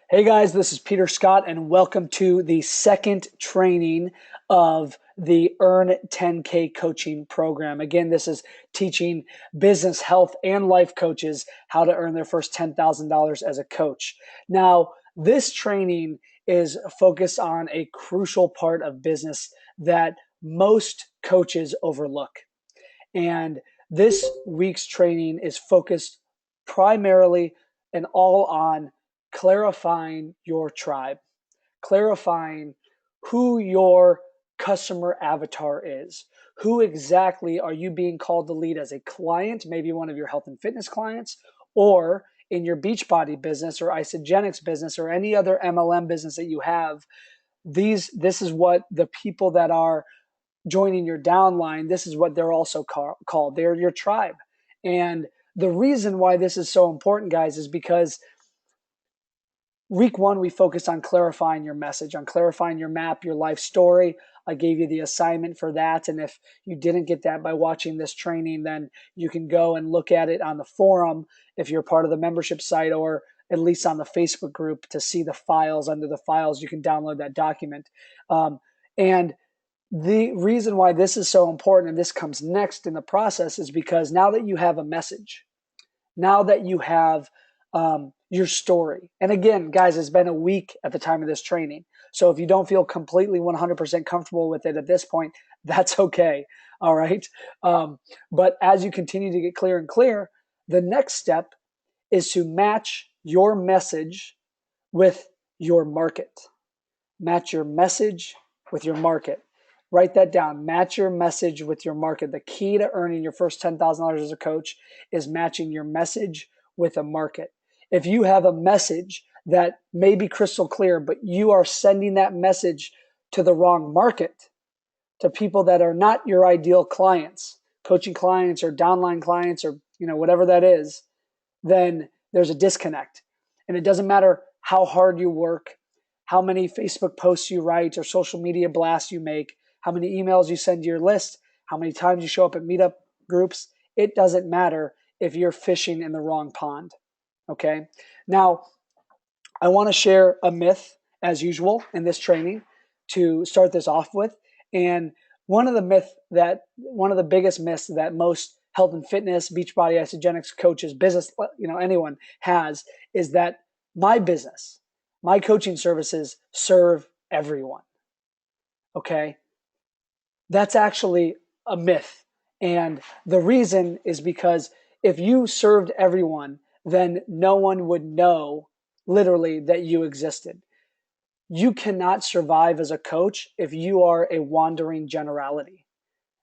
Hey guys, this is Peter Scott, and welcome to the second training of the Earn 10K coaching program. Again, this is teaching business, health, and life coaches how to earn their first $10,000 as a coach. Now, this training is focused on a crucial part of business that most coaches overlook. And this week's training is focused primarily and all on clarifying your tribe, clarifying who your customer avatar is. Who exactly are you being called to lead as a client, maybe one of your health and fitness clients, or in your Beachbody business or Isagenix business or any other MLM business that you have? This is what the people that are joining your downline, this is what they're also called. They're your tribe. And the reason why this is so important, guys, is because week one, we focused on clarifying your message, on clarifying your map, your life story. I gave you the assignment for that. And if you didn't get that by watching this training, then you can go and look at it on the forum if you're part of the membership site, or at least on the Facebook group to see the files. Under the files, you can download that document. And the reason why this is so important, and this comes next in the process, is because now that you have a message, now that you have your story, and again, guys, it's been a week at the time of this training. So if you don't feel completely 100% comfortable with it at this point, that's okay. All right. But as you continue to get clear and clear, the next step is to match your message with your market. Match your message with your market. Write that down. Match your message with your market. The key to earning your first $10,000 as a coach is matching your message with a market. If you have a message that may be crystal clear, but you are sending that message to the wrong market, to people that are not your ideal clients, coaching clients or downline clients, or whatever that is, then there's a disconnect. And it doesn't matter how hard you work, how many Facebook posts you write or social media blasts you make, how many emails you send to your list, how many times you show up at meetup groups. It doesn't matter if you're fishing in the wrong pond. Okay. Now, I want to share a myth, as usual, in this training to start this off with. And one of the biggest myths that most health and fitness, Beachbody, Isagenix coaches, business, anyone has, is that my business, my coaching services serve everyone. Okay. That's actually a myth. And the reason is because if you served everyone, then no one would know literally that you existed. You cannot survive as a coach if you are a wandering generality.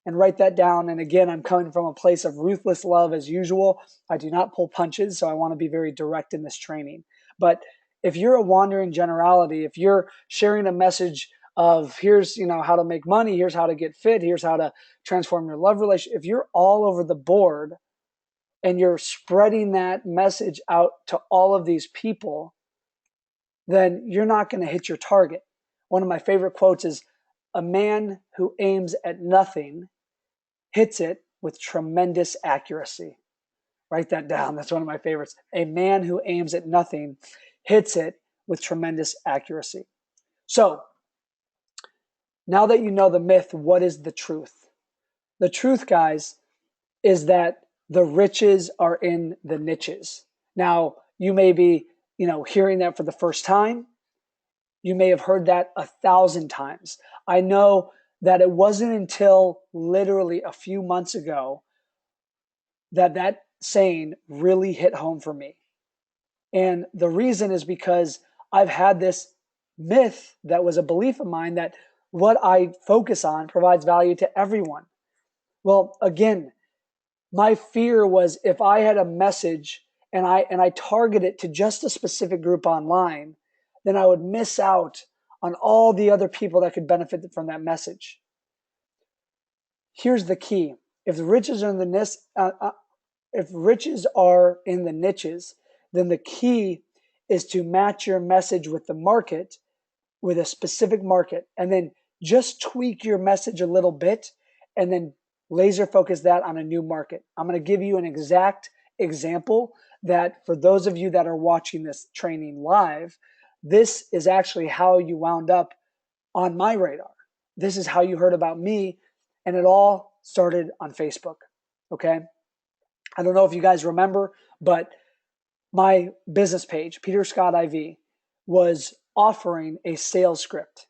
And write that down. And again, I'm coming from a place of ruthless love as usual. I do not pull punches, so I want to be very direct in this training. But if you're a wandering generality, if you're sharing a message of here's how to make money, here's how to get fit, here's how to transform your love relationship, if you're all over the board and you're spreading that message out to all of these people, then you're not going to hit your target. One of my favorite quotes is, "A man who aims at nothing hits it with tremendous accuracy." Write that down. That's one of my favorites. A man who aims at nothing hits it with tremendous accuracy. So now that you know the myth, what is the truth? The truth, guys, is that the riches are in the niches. Now, you may be, hearing that for the first time. You may have heard that 1,000 times. I know that it wasn't until literally a few months ago that saying really hit home for me. And the reason is because I've had this myth that was a belief of mine that what I focus on provides value to everyone. Well, again, my fear was if I had a message and I target it to just a specific group online, then I would miss out on all the other people that could benefit from that message. Here's the key: if the riches are in the niches, then the key is to match your message with the market, with a specific market, and then just tweak your message a little bit, and then laser focus that on a new market. I'm going to give you an exact example that for those of you that are watching this training live, this is actually how you wound up on my radar. This is how you heard about me. And it all started on Facebook. Okay. I don't know if you guys remember, but my business page, Peter Scott IV, was offering a sales script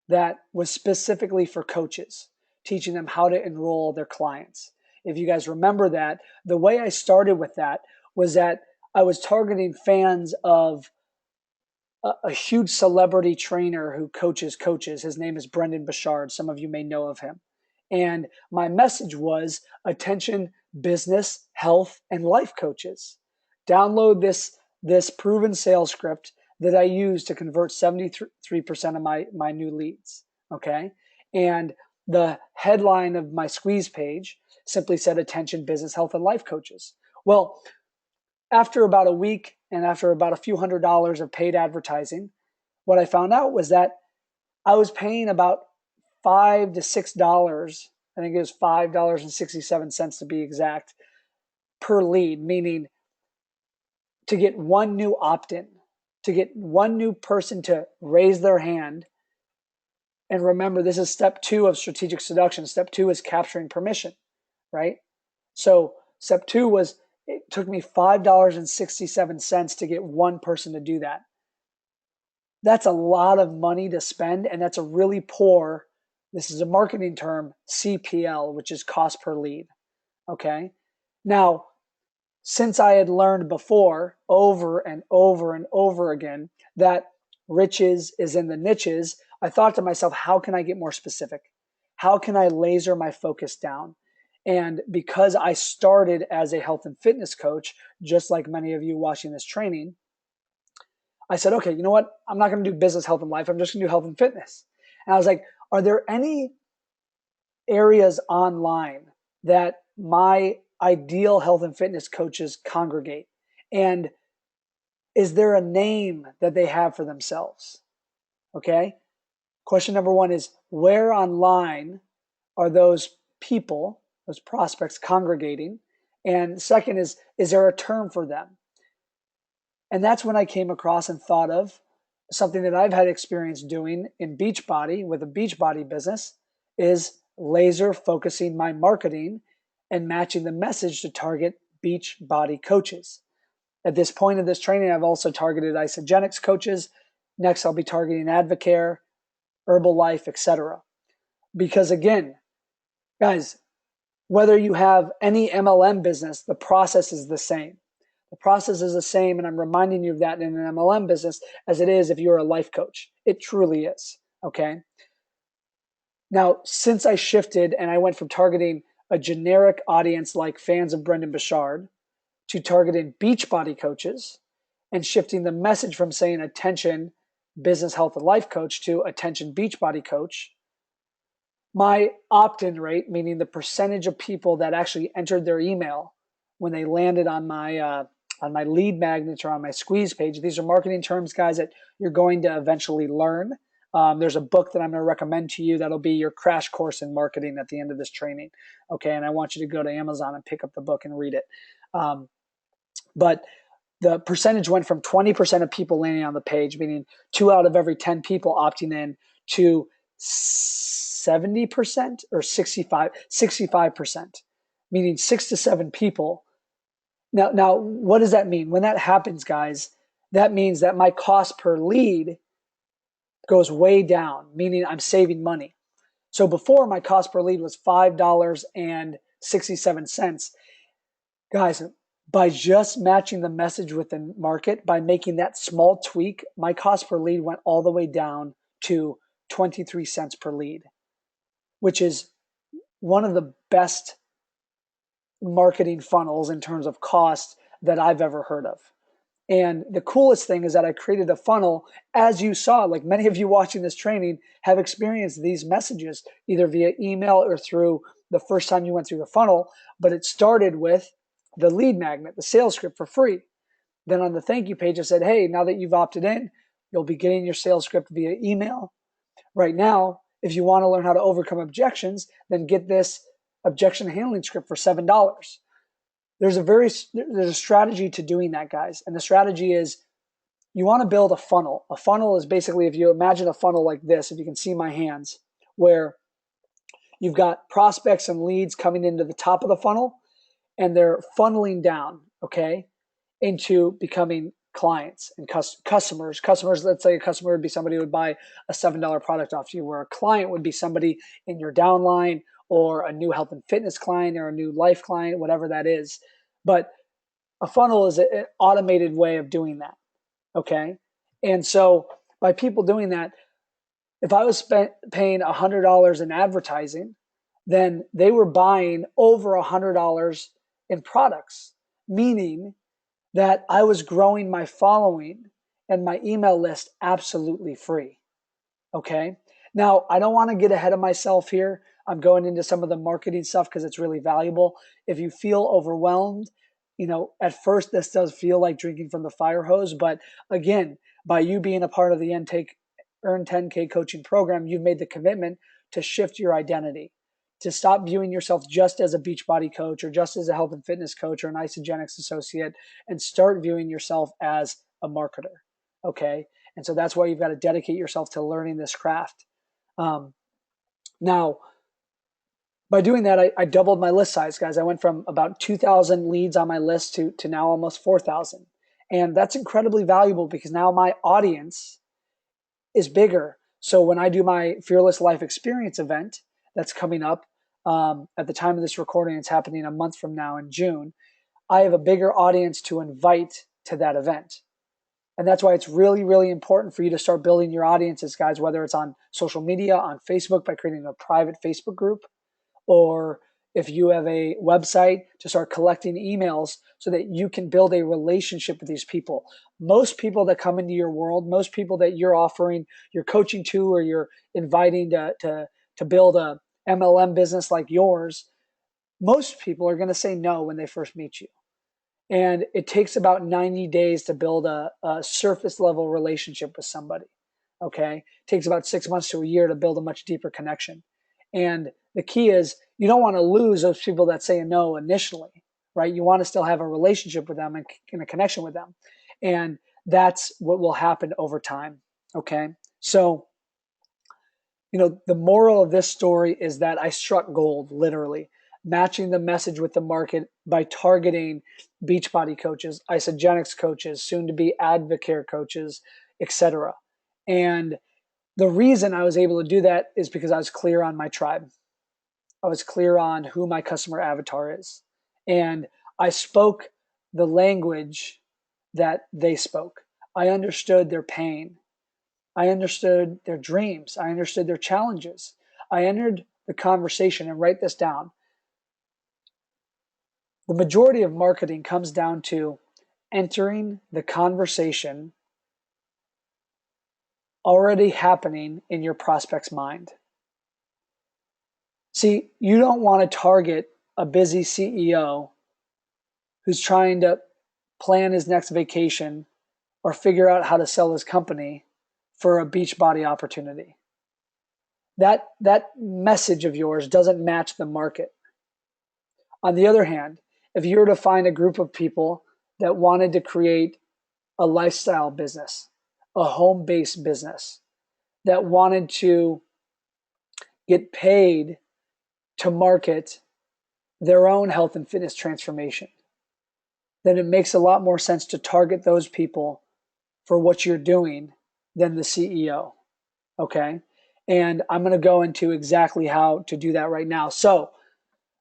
that was specifically for coaches, teaching them how to enroll their clients. If you guys remember that, the way I started with that was that I was targeting fans of a huge celebrity trainer who coaches coaches. His name is Brendon Burchard. Some of you may know of him. And my message was attention business, health, and life coaches. Download this proven sales script that I use to convert 73% of my new leads. Okay. And the headline of my squeeze page simply said attention business, health, and life coaches. Well, after about a week and after about a few $100s of paid advertising, what I found out was that I was paying about $5 to $6. I think it was $5.67 to be exact per lead, meaning to get one new opt-in, to get one new person to raise their hand. And remember, this is step 2 of strategic seduction. Step 2 is capturing permission, right? So step 2 was, it took me $5.67 to get one person to do that. That's a lot of money to spend, and that's a really poor, this is a marketing term, CPL, which is cost per lead. Okay. Now, since I had learned before, over and over and over again, that riches is in the niches, I thought to myself, how can I get more specific? How can I laser my focus down? And because I started as a health and fitness coach, just like many of you watching this training, I said, okay, you know what? I'm not going to do business, health, and life. I'm just going to do health and fitness. And I was like, are there any areas online that my ideal health and fitness coaches congregate? And is there a name that they have for themselves? Okay. Question number 1 is, where online are those people, those prospects congregating? And second is there a term for them? And that's when I came across and thought of something that I've had experience doing in Beachbody with a Beachbody business, is laser focusing my marketing and matching the message to target Beachbody coaches. At this point of this training, I've also targeted Isagenix coaches. Next, I'll be targeting Advocare, Herbalife, etc. Because again, guys, whether you have any MLM business, the process is the same. The process is the same, and I'm reminding you of that in an MLM business as it is if you're a life coach. It truly is, okay? Now, since I shifted and I went from targeting a generic audience like fans of Brendon Burchard to targeting Beachbody coaches and shifting the message from saying attention business, health, and life coach to attention Beachbody coach, my opt-in rate, meaning the percentage of people that actually entered their email when they landed on my lead magnets or on my squeeze page. These are marketing terms, guys, that you're going to eventually learn. There's a book that I'm going to recommend to you that'll be your crash course in marketing at the end of this training. Okay, and I want you to go to Amazon and pick up the book and read it. But the percentage went from 20% of people landing on the page, meaning 2 out of every 10 people opting in, to 70% or 65%, meaning 6 to 7 people. Now, what does that mean? When that happens, guys, that means that my cost per lead goes way down, meaning I'm saving money. So before, my cost per lead was $5.67. Guys, by just matching the message with the market, by making that small tweak, my cost per lead went all the way down to 23 cents per lead, which is one of the best marketing funnels in terms of cost that I've ever heard of. And the coolest thing is that I created a funnel, as you saw, like many of you watching this training have experienced these messages either via email or through the first time you went through the funnel. But it started with the lead magnet, the sales script for free. Then on the thank you page, I said, hey, now that you've opted in, you'll be getting your sales script via email. Right now, if you want to learn how to overcome objections, then get this objection handling script for $7. There's a strategy to doing that, guys. And the strategy is you want to build a funnel. A funnel is basically, if you imagine a funnel like this, if you can see my hands, where you've got prospects and leads coming into the top of the funnel and they're funneling down, okay, into becoming clients and customers. Customers, let's say a customer would be somebody who would buy a $7 product off you, where a client would be somebody in your downline or a new health and fitness client or a new life client, whatever that is. But a funnel is an automated way of doing that, okay? And so by people doing that, if I was paying $100 in advertising, then they were buying over $100 in products, meaning that I was growing my following and my email list absolutely free. Okay. Now, I don't want to get ahead of myself here. I'm going into some of the marketing stuff because it's really valuable. If you feel overwhelmed, at first this does feel like drinking from the fire hose. But again, by you being a part of the Earn 10K coaching program, you've made the commitment to shift your identity, to stop viewing yourself just as a Beachbody coach or just as a health and fitness coach or an Isagenix associate, and start viewing yourself as a marketer. Okay. And so that's why you've got to dedicate yourself to learning this craft. Now, by doing that, I doubled my list size, guys. I went from about 2,000 leads on my list to now almost 4,000. And that's incredibly valuable because now my audience is bigger. So when I do my Fearless Life Experience event that's coming up, at the time of this recording, it's happening a month from now in June, I have a bigger audience to invite to that event. And that's why it's really, really important for you to start building your audiences, guys, whether it's on social media, on Facebook by creating a private Facebook group, or if you have a website, to start collecting emails so that you can build a relationship with these people. Most people that come into your world, most people that you're offering, you're coaching to, or you're inviting to build a MLM business like yours, most people are going to say no when they first meet you. And it takes about 90 days to build a surface level relationship with somebody. Okay. It takes about 6 months to a year to build a much deeper connection. And the key is you don't want to lose those people that say no initially, right? You want to still have a relationship with them and a connection with them. And that's what will happen over time. Okay. So, the moral of this story is that I struck gold, literally, matching the message with the market by targeting Beachbody coaches, Isagenix coaches, soon to be Advocare coaches, etc. And the reason I was able to do that is because I was clear on my tribe. I was clear on who my customer avatar is. And I spoke the language that they spoke. I understood their pain. I understood their dreams. I understood their challenges. I entered the conversation, and write this down. The majority of marketing comes down to entering the conversation already happening in your prospect's mind. See, you don't want to target a busy CEO who's trying to plan his next vacation or figure out how to sell his company for a Beachbody opportunity. That message of yours doesn't match the market. On the other hand, if you were to find a group of people that wanted to create a lifestyle business, a home-based business, that wanted to get paid to market their own health and fitness transformation, then it makes a lot more sense to target those people for what you're doing than the CEO. Okay. And I'm going to go into exactly how to do that right now. So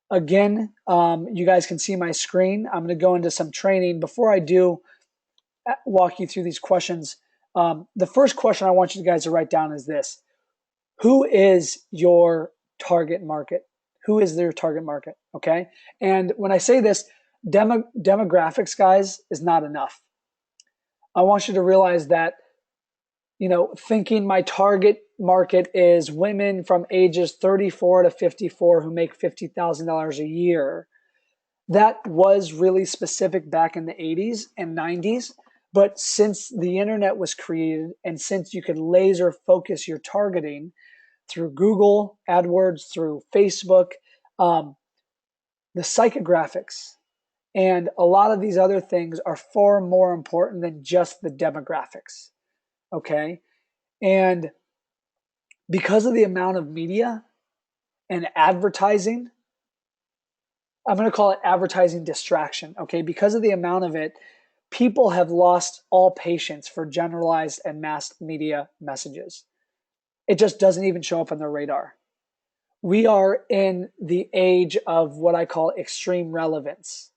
again, you guys can see my screen. I'm going to go into some training. Before I do walk you through these questions, the first question I want you guys to write down is this: who is your target market? Who is their target market? Okay. And when I say this, demographics, guys, is not enough. I want you to realize that, thinking my target market is women from ages 34 to 54 who make $50,000 a year. That was really specific back in the 80s and 90s. But since the internet was created and since you can laser focus your targeting through Google AdWords, through Facebook, the psychographics And a lot of these other things are far more important than just the demographics. Okay. And because of the amount of media and advertising, I'm going to call it advertising distraction. Okay. Because of the amount of it, people have lost all patience for generalized and mass media messages. It just doesn't even show up on their radar. We are in the age of what I call extreme relevance.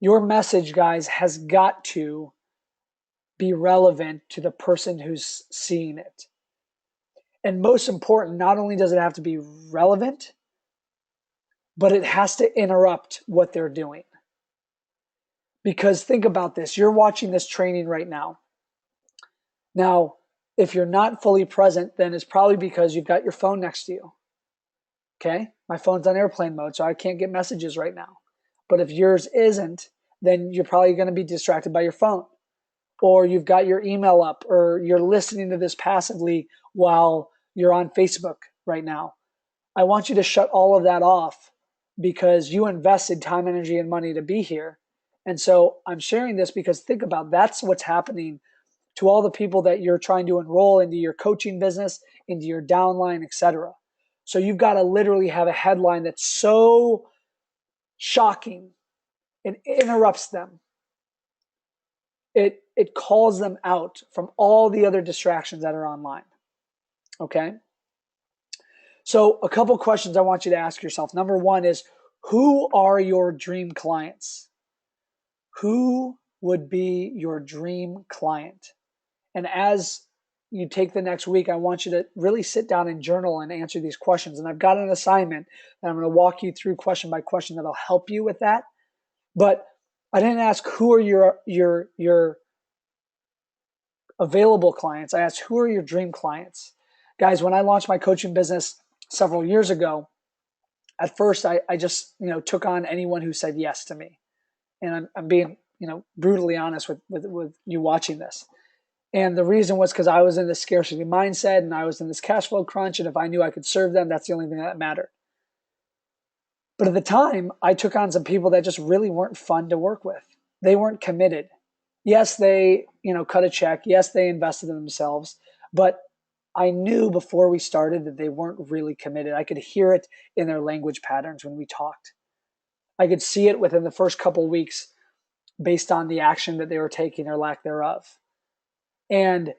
Your message, guys, has got to be relevant to the person who's seeing it. And most important, not only does it have to be relevant, but it has to interrupt what they're doing. Because think about this, you're watching this training right now. Now, if you're not fully present, then it's probably because you've got your phone next to you. Okay? My phone's on airplane mode, so I can't get messages right now. But if yours isn't, then you're probably going to be distracted by your phone. Or you've got your email up, or you're listening to this passively while you're on Facebook right now. I want you to shut all of that off because you invested time, energy, and money to be here. And so I'm sharing this because think about that's what's happening to all the people that you're trying to enroll into your coaching business, into your downline, etc. So you've got to literally have a headline that's so shocking, it interrupts them. It calls them out from all the other distractions that are online. Okay? So a couple questions I want you to ask yourself. Number one is, who are your dream clients? Who would be your dream client? And as you take the next week, I want you to really sit down and journal and answer these questions. And I've got an assignment that I'm going to walk you through question by question that'll help you with that. But I didn't ask who are your available clients. I asked who are your dream clients. Guys, when I launched my coaching business several years ago, at first I just took on anyone who said yes to me. And I'm being brutally honest with you watching this. And the reason was because I was in this scarcity mindset and I was in this cash flow crunch. And if I knew I could serve them, that's the only thing that mattered. But at the time, I took on some people that just really weren't fun to work with. They weren't committed. Yes, they, cut a check. Yes, they invested in themselves. But I knew before we started that they weren't really committed. I could hear it in their language patterns when we talked. I could see it within the first couple of weeks based on the action that they were taking or lack thereof. And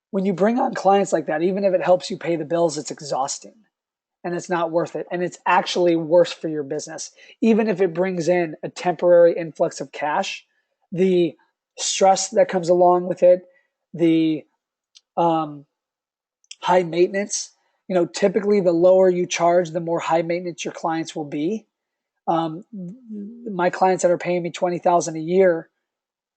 when you bring on clients like that, even if it helps you pay the bills, it's exhausting and it's not worth it. And it's actually worse for your business. Even if it brings in a temporary influx of cash, the stress that comes along with it, the high maintenance, typically the lower you charge, the more high maintenance your clients will be. My clients that are paying me $20,000 a year,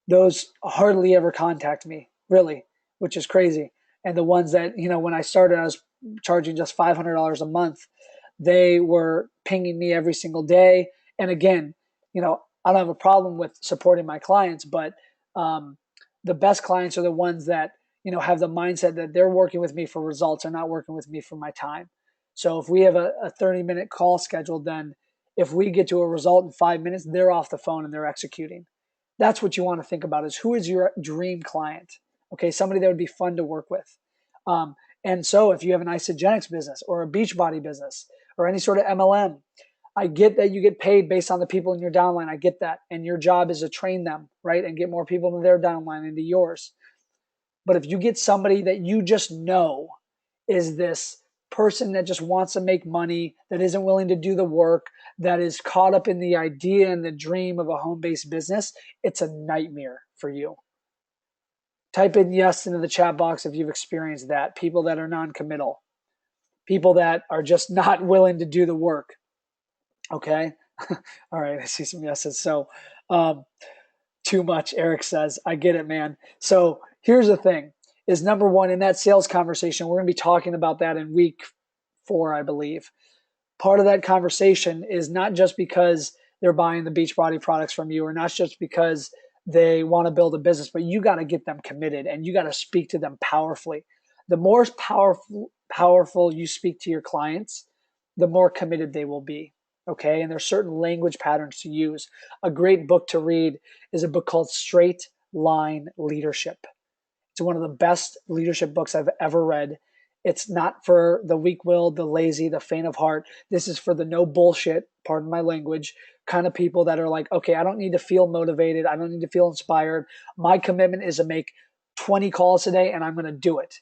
those hardly ever contact me, really, which is crazy. And the ones that, when I started, I was charging just $500 a month. They were pinging me every single day. And again, I don't have a problem with supporting my clients, but the best clients are the ones that, have the mindset that they're working with me for results and not working with me for my time. So if we have a 30-minute call scheduled, then if we get to a result in 5 minutes, they're off the phone and they're executing. That's what you want to think about is who is your dream client? Okay, somebody that would be fun to work with. And so if you have an Isagenix business or a Beachbody business or any sort of MLM, I get that you get paid based on the people in your downline. I get that. And your job is to train them, right? And get more people into their downline, into yours. But if you get somebody that you just know is this person that just wants to make money, that isn't willing to do the work, that is caught up in the idea and the dream of a home-based business, it's a nightmare for you. Type in yes into the chat box if you've experienced that. People that are non-committal. People that are just not willing to do the work. Okay? All right, I see some yeses. So, too much, Eric says. I get it, man. So here's the thing, is number one, in that sales conversation, we're going to be talking about that in week 4, I believe. Part of that conversation is not just because they're buying the Beachbody products from you or not just because they want to build a business, but you got to get them committed and you got to speak to them powerfully. The more powerful you speak to your clients, the more committed they will be. Okay, and there's certain language patterns to use. A great book to read is a book called Straight Line Leadership. It's one of the best leadership books I've ever read. It's not for the weak-willed, the lazy, the faint of heart. This is for the no bullshit, pardon my language, kind of people that are like, okay, I don't need to feel motivated. I don't need to feel inspired. My commitment is to make 20 calls today and I'm going to do it.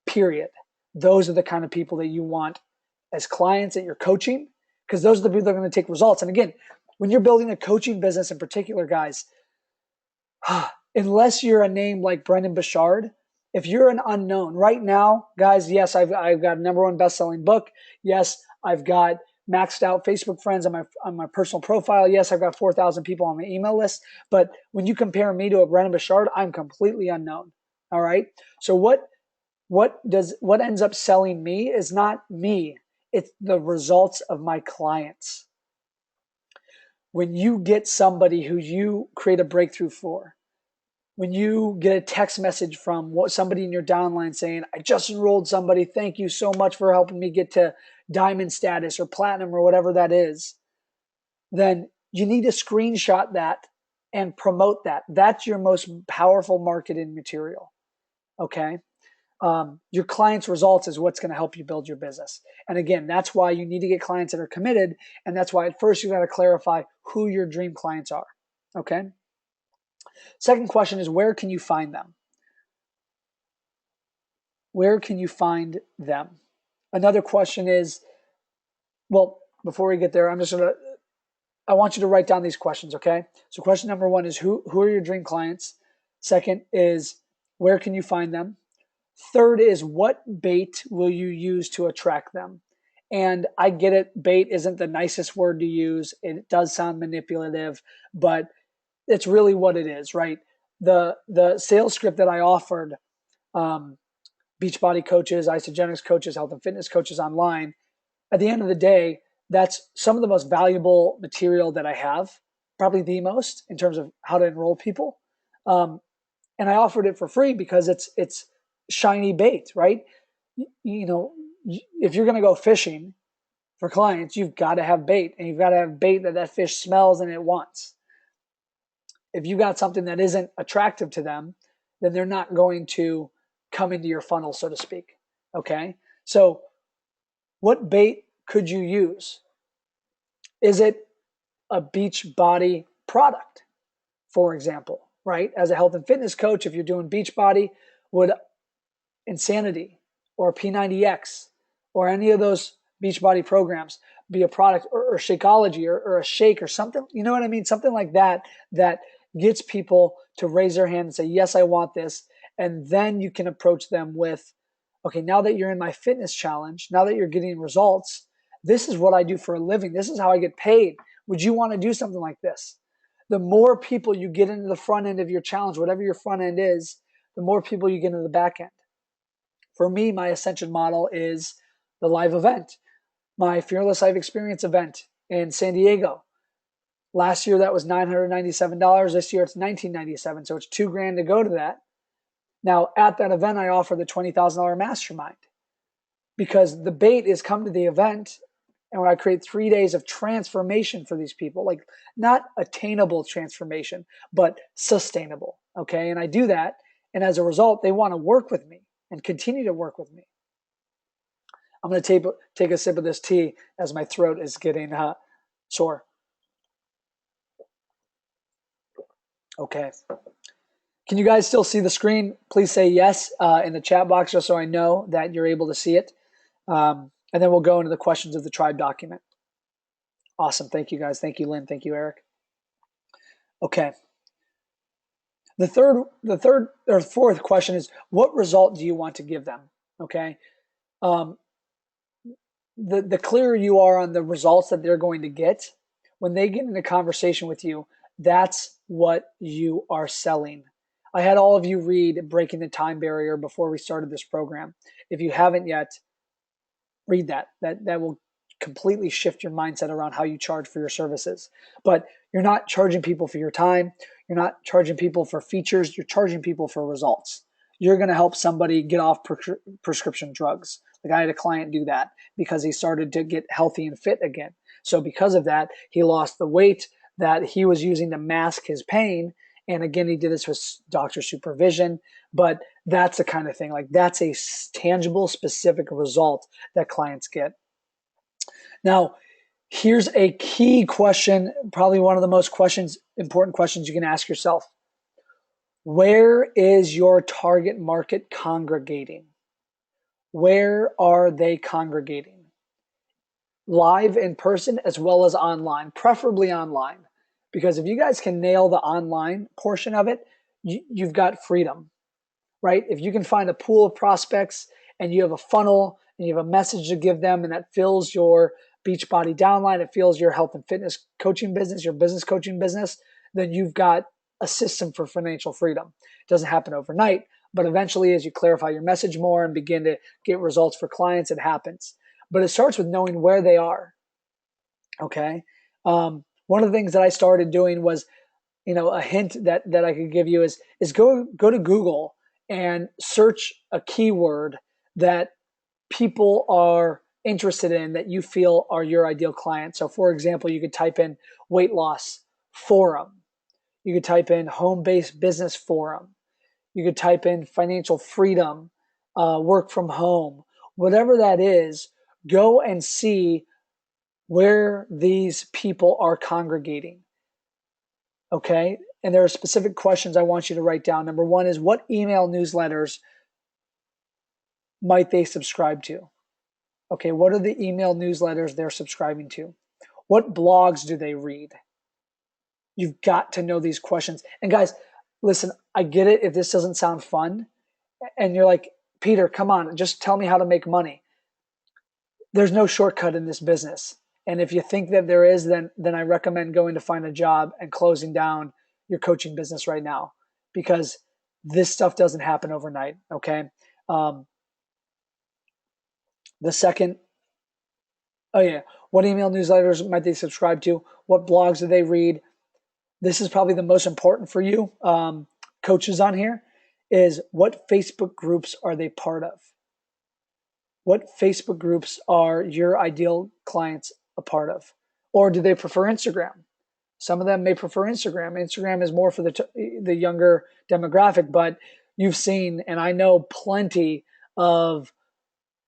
Period. Those are the kind of people that you want as clients that you're coaching, because those are the people that are going to take results. And again, when you're building a coaching business in particular, guys, unless you're a name like Brendon Burchard, if you're an unknown right now, guys, yes, I've got a #1 best-selling book. Yes, I've got maxed out Facebook friends on my personal profile. Yes, I've got 4,000 people on my email list. But when you compare me to a Brendon Burchard, I'm completely unknown. All right. So what ends up selling me is not me. It's the results of my clients. When you get somebody who you create a breakthrough for, when you get a text message from somebody in your downline saying, I just enrolled somebody, thank you so much for helping me get to diamond status or platinum or whatever that is, then you need to screenshot that and promote that. That's your most powerful marketing material. Okay. Your clients' results is what's going to help you build your business. And again, that's why you need to get clients that are committed. And that's why at first you got to clarify who your dream clients are. Okay. Second question is, where can you find them? Where can you find them? Another question is, well, before we get there, I want you to write down these questions, okay? So question number 1 is who are your dream clients? Second is, where can you find them? Third is, what bait will you use to attract them? And I get it, bait isn't the nicest word to use. It does sound manipulative, but it's really what it is, right? The sales script that I offered, Beachbody coaches, Isagenix coaches, health and fitness coaches online, at the end of the day, that's some of the most valuable material that I have, probably the most in terms of how to enroll people. And I offered it for free because it's shiny bait, right? You know, if you're going to go fishing for clients, you've got to have bait, and you've got to have bait that fish smells and it wants. If you got something that isn't attractive to them, then they're not going to come into your funnel, so to speak. Okay. So what bait could you use? Is it a Beachbody product, for example, right? As a health and fitness coach, if you're doing Beachbody, would Insanity or P90X or any of those Beachbody programs be a product, or Shakeology or a shake or something? You know what I mean? Something like that gets people to raise their hand and say, yes, I want this. And then you can approach them with, okay, now that you're in my fitness challenge, now that you're getting results, this is what I do for a living. This is how I get paid. Would you want to do something like this? The more people you get into the front end of your challenge, whatever your front end is, the more people you get into the back end. For me, my ascension model is the live event, my Fearless Life Experience event in San Diego. Last year, that was $997. This year, it's $1,997. So it's $2,000 to go to that. Now, at that event, I offer the $20,000 mastermind, because the bait is come to the event and when I create 3 days of transformation for these people, like not attainable transformation, but sustainable. Okay. And I do that. And as a result, they want to work with me and continue to work with me. I'm going to take a sip of this tea as my throat is getting sore. Okay. Can you guys still see the screen? Please say yes in the chat box just so I know that you're able to see it. And then we'll go into the questions of the tribe document. Awesome. Thank you, guys. Thank you, Lynn. Thank you, Eric. Okay. The third or fourth question is, what result do you want to give them? Okay. The clearer you are on the results that they're going to get, when they get in a conversation with you, that's what you are selling. I had all of you read Breaking the Time Barrier before we started this program. If you haven't yet, read that. That will completely shift your mindset around how you charge for your services. But you're not charging people for your time. You're not charging people for features. You're charging people for results. You're going to help somebody get off prescription drugs. Like I had a client do that because he started to get healthy and fit again. So because of that, he lost the weight that he was using to mask his pain. And again, he did this with doctor supervision, but that's the kind of thing, like that's a tangible, specific result that clients get. Now, here's a key question, probably one of the most important questions you can ask yourself. Where is your target market congregating? Where are they congregating? Live in person as well as online, preferably online. Because if you guys can nail the online portion of it, you've got freedom, right? If you can find a pool of prospects and you have a funnel and you have a message to give them and that fills your Beachbody downline, it fills your health and fitness coaching business, your business coaching business, then you've got a system for financial freedom. It doesn't happen overnight, but eventually as you clarify your message more and begin to get results for clients, it happens. But it starts with knowing where they are, okay? One of the things that I started doing was, a hint that I could give you is go to Google and search a keyword that people are interested in that you feel are your ideal client. So for example, you could type in weight loss forum. You could type in home-based business forum. You could type in financial freedom, work from home, whatever that is, go and see where these people are congregating. Okay. And there are specific questions I want you to write down. Number one is, what email newsletters might they subscribe to? Okay. What are the email newsletters they're subscribing to? What blogs do they read? You've got to know these questions. And guys, listen, I get it if this doesn't sound fun and you're like, Peter, come on, just tell me how to make money. There's no shortcut in this business. And if you think that there is, then I recommend going to find a job and closing down your coaching business right now, because this stuff doesn't happen overnight. Okay. The second, oh yeah, what email newsletters might they subscribe to? What blogs do they read? This is probably the most important for you, coaches on here, is what Facebook groups are they part of? What Facebook groups are your ideal clients a part of? Or do they prefer Instagram? Some of them may prefer Instagram. Instagram is more for the younger demographic, but you've seen, and I know plenty of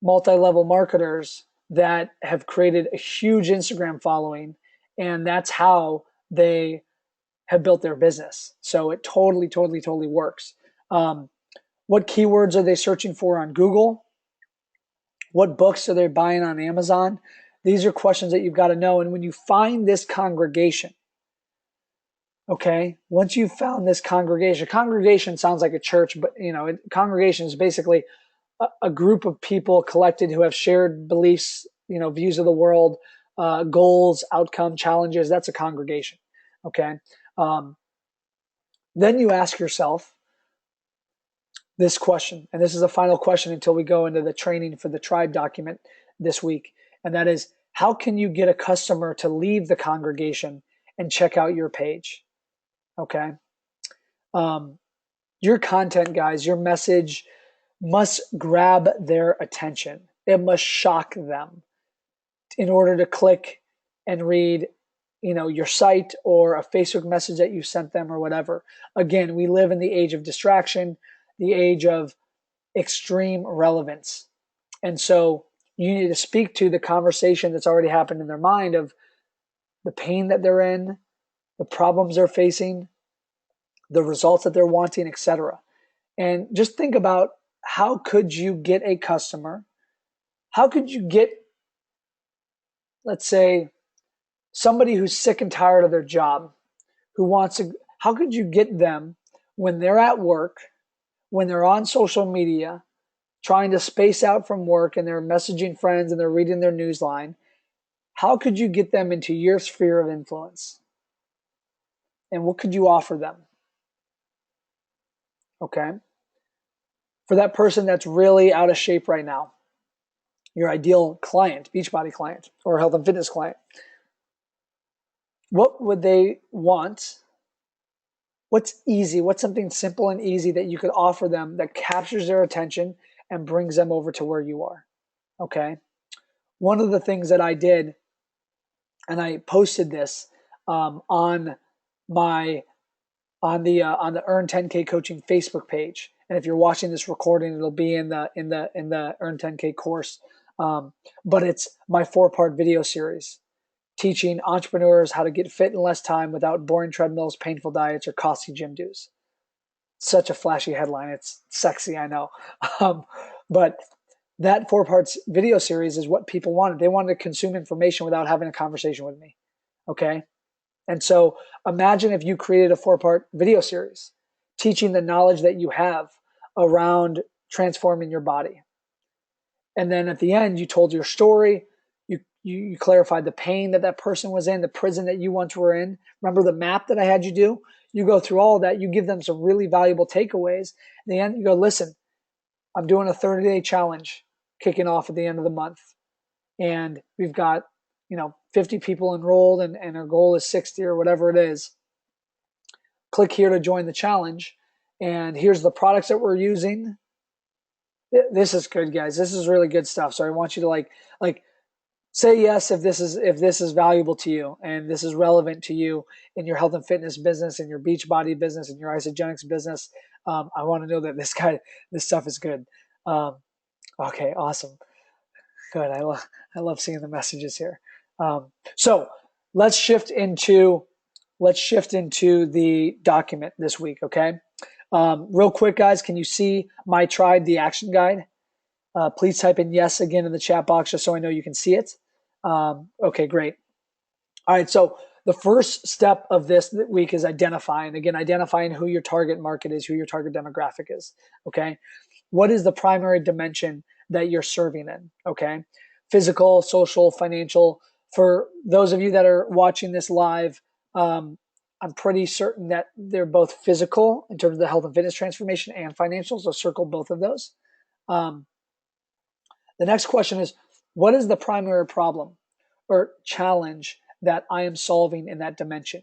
multi-level marketers that have created a huge Instagram following, and that's how they have built their business. So it totally, totally, totally works. What keywords are they searching for on Google? What books are they buying on Amazon? These are questions that you've got to know. And when you find this congregation, okay, once you've found this congregation sounds like a church, but congregation is basically a group of people collected who have shared beliefs, views of the world, goals, outcome, challenges. That's a congregation. Okay. Then you ask yourself this question, and this is the final question until we go into the training for the tribe document this week. And that is, how can you get a customer to leave the congregation and check out your page? Okay. Your content, guys, your message must grab their attention. It must shock them in order to click and read, your site or a Facebook message that you sent them or whatever. Again, we live in the age of distraction, the age of extreme relevance. And so you need to speak to the conversation that's already happened in their mind of the pain that they're in, the problems they're facing, the results that they're wanting, etc. And just think about, how could you get a customer? How could you get, let's say, somebody who's sick and tired of their job, how could you get them when they're at work, when they're on social media, trying to space out from work and they're messaging friends and they're reading their newsline? How could you get them into your sphere of influence? And what could you offer them? Okay. For that person that's really out of shape right now, your ideal client, Beachbody client or health and fitness client, what would they want? What's easy? What's something simple and easy that you could offer them that captures their attention and brings them over to where you are? Okay. One of the things that I did and I posted this on my on the Earn 10K Coaching Facebook page. And if you're watching this recording, it'll be in the Earn 10K course. But it's my 4-part video series teaching entrepreneurs how to get fit in less time without boring treadmills, painful diets, or costly gym dues. Such a flashy headline. It's sexy, I know. But that 4 parts video series is what people wanted. They wanted to consume information without having a conversation with me. Okay. And so imagine if you created a 4-part video series teaching the knowledge that you have around transforming your body. And then at the end, you told your story. You clarified the pain that that person was in, the prison that you once were in. Remember the map that I had you do? You go through all of that. You give them some really valuable takeaways. At the end, you go, listen, I'm doing a 30-day challenge kicking off at the end of the month. And we've got, 50 people enrolled and our goal is 60 or whatever it is. Click here to join the challenge. And here's the products that we're using. This is good, guys. This is really good stuff. So I want you to like say yes if this is valuable to you and this is relevant to you in your health and fitness business, in your Beachbody business, in your Isagenix business. I want to know that this stuff is good. Okay, awesome, good. I love seeing the messages here. So let's shift into the document this week. Okay, real quick, guys. Can you see my tribe, the action guide? Please type in yes again in the chat box just so I know you can see it. Okay, great. All right, so the first step of this week is identifying who your target market is, who your target demographic is. Okay, what is the primary dimension that you're serving in? Okay, physical, social, financial. For those of you that are watching this live, I'm pretty certain that they're both physical in terms of the health and fitness transformation and financial, so circle both of those. The next question is, what is the primary problem or challenge that I am solving in that dimension?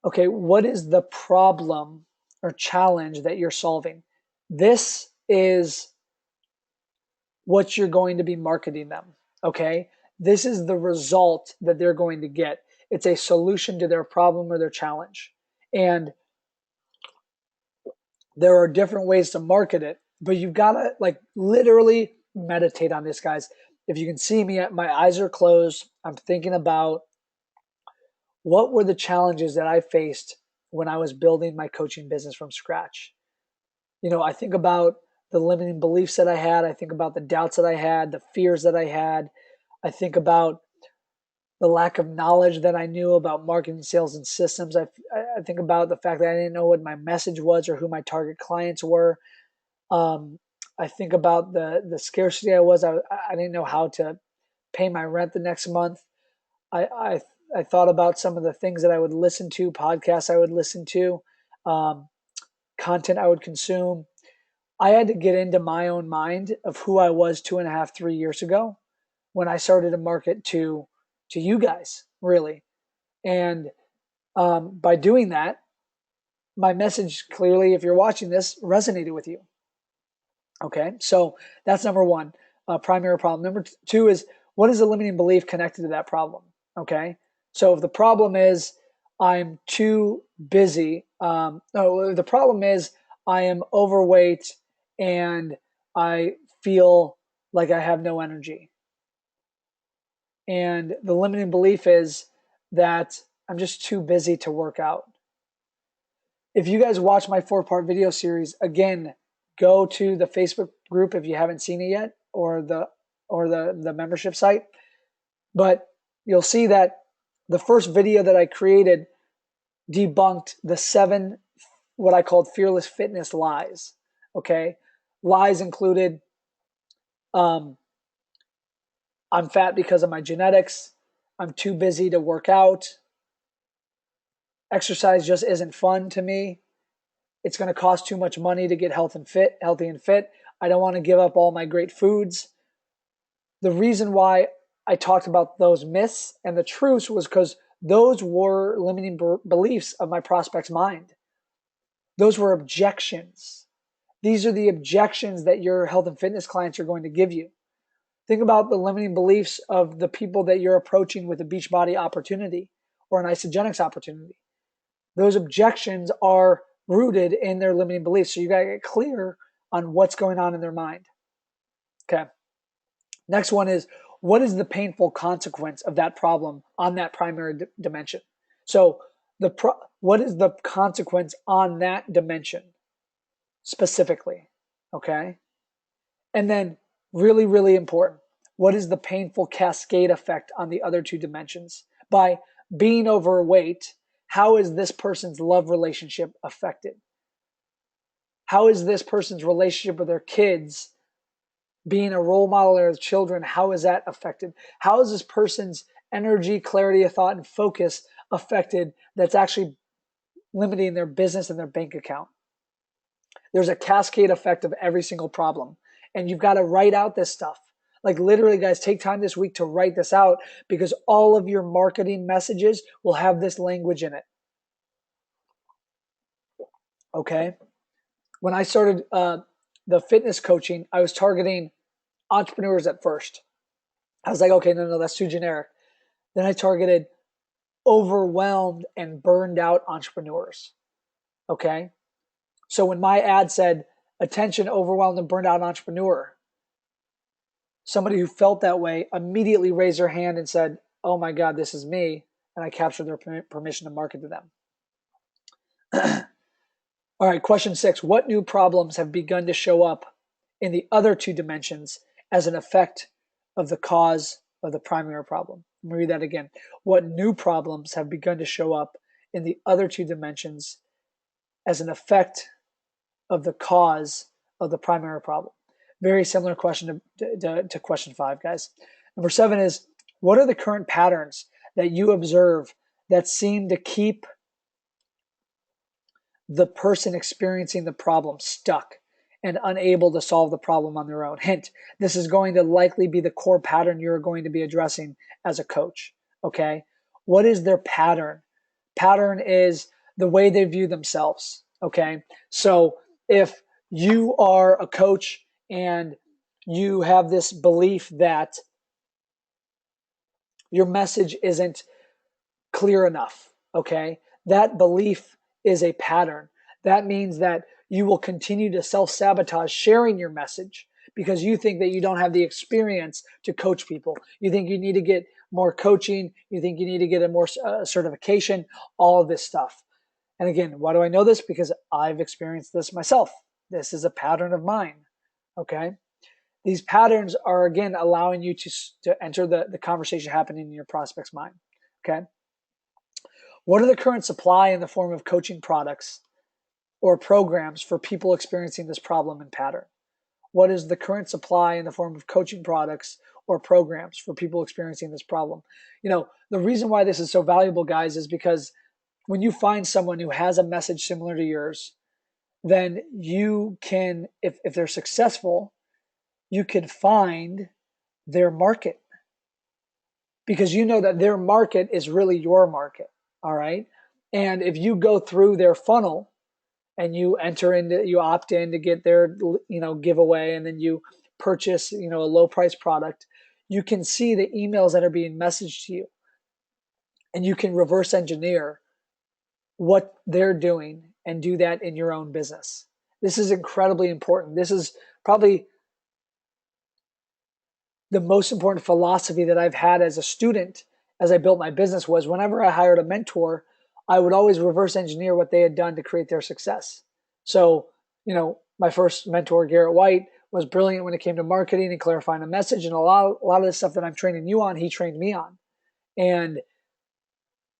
Okay, what is the problem or challenge that you're solving? This is what you're going to be marketing them. Okay, this is the result that they're going to get. It's a solution to their problem or their challenge. And there are different ways to market it, but you've got to literally meditate on this, guys. If you can see me, my eyes are closed. I'm thinking about what were the challenges that I faced when I was building my coaching business from scratch. I think about the limiting beliefs that I had. I think about the doubts that I had, the fears that I had. I think about the lack of knowledge that I knew about marketing, sales, and systems. I think about the fact that I didn't know what my message was or who my target clients were. I think about the scarcity I was. I didn't know how to pay my rent the next month. I thought about some of the things that I would listen to, podcasts I would listen to, content I would consume. I had to get into my own mind of who I was 2.5, 3 years ago when I started to market to you guys, really. And by doing that, my message clearly, if you're watching this, resonated with you. Okay, so that's number one, primary problem. Number two is, what is the limiting belief connected to that problem? Okay, so if the problem is I'm too busy, no, the problem is I am overweight and I feel like I have no energy. And the limiting belief is that I'm just too busy to work out. If you guys watch my 4-part video series, again, go to the Facebook group if you haven't seen it yet, or the membership site. But you'll see that the first video that I created debunked the 7 what I called fearless fitness lies. Okay, lies included I'm fat because of my genetics. I'm too busy to work out. Exercise just isn't fun to me. It's going to cost too much money to get healthy and fit. I don't want to give up all my great foods. The reason why I talked about those myths and the truths was because those were limiting beliefs of my prospect's mind. Those were objections. These are the objections that your health and fitness clients are going to give you. Think about the limiting beliefs of the people that you're approaching with a Beachbody opportunity or an Isagenix opportunity. Those objections are rooted in their limiting beliefs. So you got to get clear on what's going on in their mind. Okay. Next one is, what is the painful consequence of that problem on that primary dimension? So what is the consequence on that dimension specifically? Okay. And then really, really important, what is the painful cascade effect on the other two dimensions? By being overweight, how is this person's love relationship affected? How is this person's relationship with their kids, being a role model or children, how is that affected? How is this person's energy, clarity of thought, and focus affected that's actually limiting their business and their bank account? There's a cascade effect of every single problem. And you've got to write out this stuff. Like literally, guys, take time this week to write this out because all of your marketing messages will have this language in it. Okay? When I started the fitness coaching, I was targeting entrepreneurs at first. I was like, okay, no, that's too generic. Then I targeted overwhelmed and burned out entrepreneurs. Okay? So when my ad said, attention, overwhelmed and burned out entrepreneur, somebody who felt that way immediately raised their hand and said, oh my God, this is me. And I captured their permission to market to them. All right, question 6. What new problems have begun to show up in the other two dimensions as an effect of the cause of the primary problem? Let me read that again. What new problems have begun to show up in the other two dimensions as an effect of the cause of the primary problem? Very similar question to question 5, guys. Number 7 is, what are the current patterns that you observe that seem to keep the person experiencing the problem stuck and unable to solve the problem on their own? Hint, this is going to likely be the core pattern you're going to be addressing as a coach. Okay? What is their pattern? Pattern is the way they view themselves. Okay? So if you are a coach and you have this belief that your message isn't clear enough, okay? That belief is a pattern. That means that you will continue to self-sabotage sharing your message because you think that you don't have the experience to coach people. You think you need to get more coaching. You think you need to get a more certification, all of this stuff. And again, why do I know this? Because I've experienced this myself. This is a pattern of mine, okay? These patterns are, again, allowing you to enter the conversation happening in your prospect's mind, okay? What are the current supply in the form of coaching products or programs for people experiencing this problem and pattern? What is the current supply in the form of coaching products or programs for people experiencing this problem? You know, the reason why this is so valuable, guys, is because when you find someone who has a message similar to yours, then you can, if they're successful, you can find their market because you know that their market is really your market. All right. And if you go through their funnel and you opt in to get their, giveaway, and then you purchase, a low price product, you can see the emails that are being messaged to you and you can reverse engineer what they're doing and do that in your own business. This is incredibly important. This is probably the most important philosophy that I've had as a student as I built my business was whenever I hired a mentor, I would always reverse engineer what they had done to create their success. So, my first mentor, Garrett White, was brilliant when it came to marketing and clarifying a message. And a lot of the stuff that I'm training you on, he trained me on. And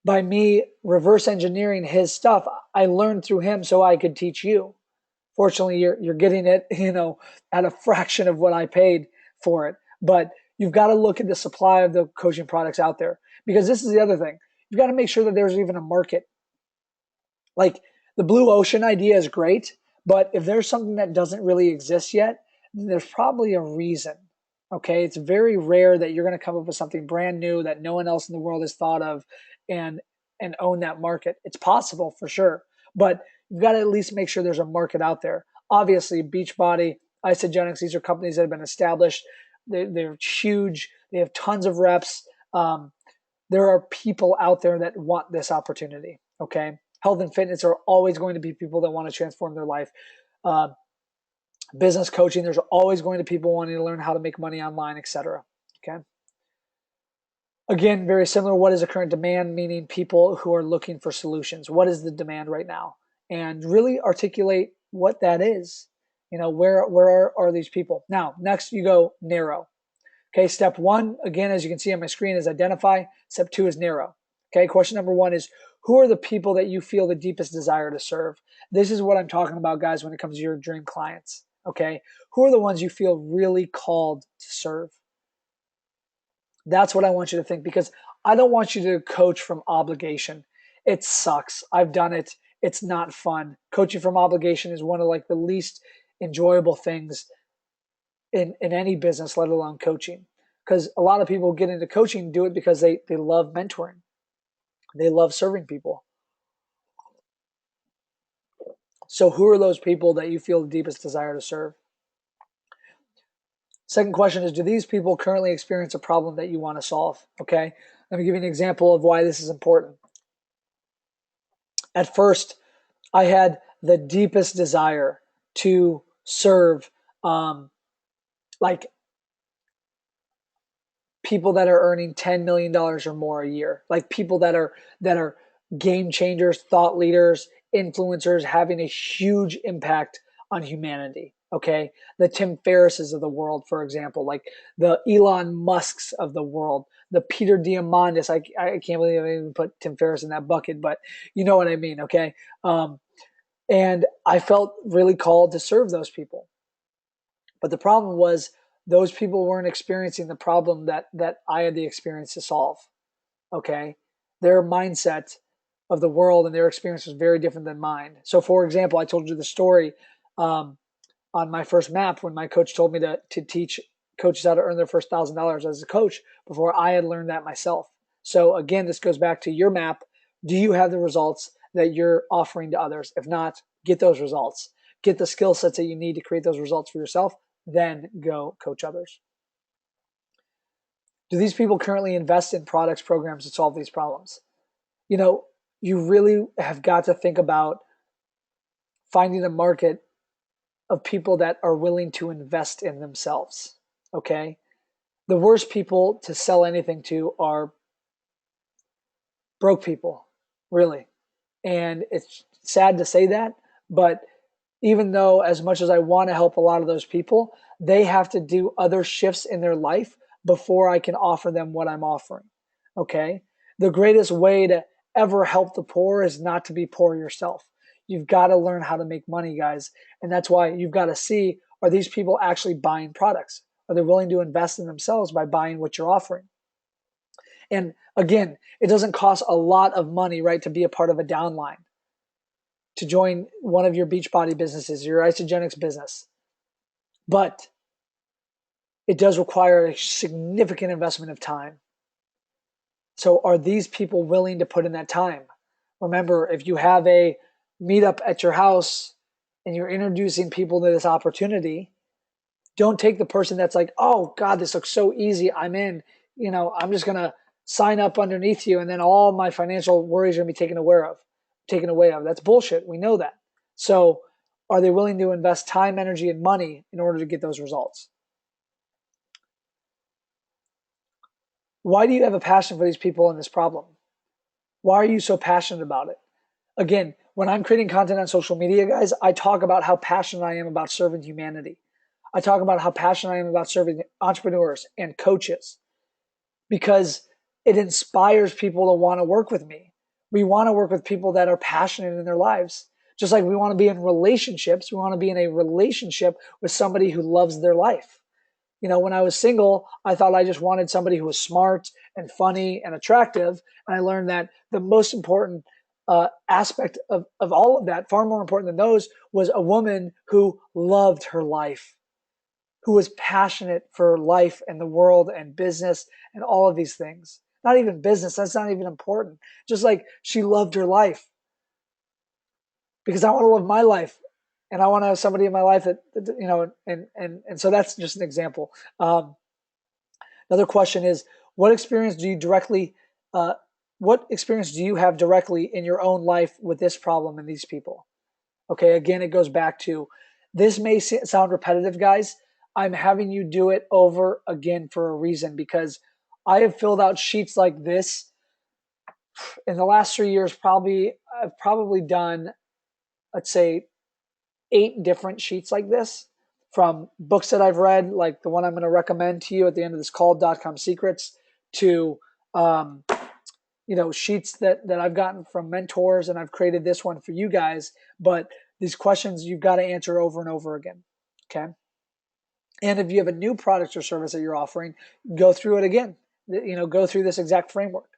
by me reverse engineering his stuff, I learned through him so I could teach you. Fortunately, you're getting it, at a fraction of what I paid for it. But you've got to look at the supply of the coaching products out there, because this is the other thing. You've got to make sure that there's even a market. Like the blue ocean idea is great, but if there's something that doesn't really exist yet, then there's probably a reason. Okay, it's very rare that you're going to come up with something brand new that no one else in the world has thought of and own that market. It's possible for sure, but you've got to at least make sure there's a market out there. Obviously, Beachbody, Isagenix, these are companies that have been established they're huge. They have tons of reps. There are people out there that want this opportunity. Okay. Health and fitness are always going to be people that want to transform their life. Uh, Business coaching, there's always going to be people wanting to learn how to make money online, etc. Okay. Again, very similar. What is the current demand? Meaning people who are looking for solutions. What is the demand right now? And really articulate what that is. Where are these people? Now, next you go narrow. Okay, step one, again, as you can see on my screen, is identify. Step two is narrow. Okay, question number one is, who are the people that you feel the deepest desire to serve? This is what I'm talking about, guys, when it comes to your dream clients. Okay, who are the ones you feel really called to serve? That's what I want you to think, because I don't want you to coach from obligation. It sucks. I've done it. It's not fun. Coaching from obligation is one of like the least enjoyable things in any business, let alone coaching. Because a lot of people get into coaching, do it because they love mentoring. They love serving people. So who are those people that you feel the deepest desire to serve? Second question is, do these people currently experience a problem that you want to solve? Okay. Let me give you an example of why this is important. At first, I had the deepest desire to serve like people that are earning $10 million or more a year, like people that are game changers, thought leaders, influencers, having a huge impact on humanity. Okay. The Tim Ferrisses of the world, for example, like the Elon Musks of the world, the Peter Diamandis. I can't believe I even put Tim Ferriss in that bucket, but you know what I mean. Okay. And I felt really called to serve those people. But the problem was those people weren't experiencing the problem that I had the experience to solve. Okay. Their mindset of the world and their experience was very different than mine. So, for example, I told you the story um, on my first map when my coach told me to teach coaches how to earn their first $1,000 as a coach before I had learned that myself. So, again, this goes back to your map. Do you have the results that you're offering to others? If not, get those results. Get the skill sets that you need to create those results for yourself, then go coach others. Do these people currently invest in products, programs to solve these problems? You really have got to think about finding a market of people that are willing to invest in themselves. Okay. The worst people to sell anything to are broke people, really. And it's sad to say that, but even though, as much as I want to help a lot of those people, they have to do other shifts in their life before I can offer them what I'm offering. Okay. The greatest way to ever help the poor is not to be poor yourself. You've got to learn how to make money, guys. And that's why you've got to see, are these people actually buying products? Are they willing to invest in themselves by buying what you're offering? And again, it doesn't cost a lot of money, right, to be a part of a downline, to join one of your Beachbody businesses, your Isagenix business. But it does require a significant investment of time. So are these people willing to put in that time? Remember, if you have a meetup at your house and you're introducing people to this opportunity, don't take the person that's like, oh God, this looks so easy. I'm in, I'm just going to sign up underneath you. And then all my financial worries are going to be taken away of. That's bullshit. We know that. So are they willing to invest time, energy, and money in order to get those results? Why do you have a passion for these people and this problem? Why are you so passionate about it? Again, when I'm creating content on social media, guys, I talk about how passionate I am about serving humanity. I talk about how passionate I am about serving entrepreneurs and coaches because it inspires people to want to work with me. We want to work with people that are passionate in their lives. Just like we want to be in relationships, we want to be in a relationship with somebody who loves their life. When I was single, I thought I just wanted somebody who was smart and funny and attractive. And I learned that the most important aspect of all of that, far more important than those, was a woman who loved her life, who was passionate for life and the world and business and all of these things. Not even business, that's not even important. Just like she loved her life. Because I want to live my life and I want to have somebody in my life that and so that's just an example. Another question is, what experience do you directly, uh, what experience do you have directly in your own life with this problem and these people? Okay, again, it goes back to, this may sound repetitive, guys. I'm having you do it over again for a reason, because I have filled out sheets like this in the last 3 years. I've probably done, let's say, 8 different sheets like this, from books that I've read, like the one I'm going to recommend to you at the end of this call, .com Secrets, to um, sheets that I've gotten from mentors, and I've created this one for you guys. But these questions you've got to answer over and over again. Okay. And if you have a new product or service that you're offering, go through it again. Go through this exact framework.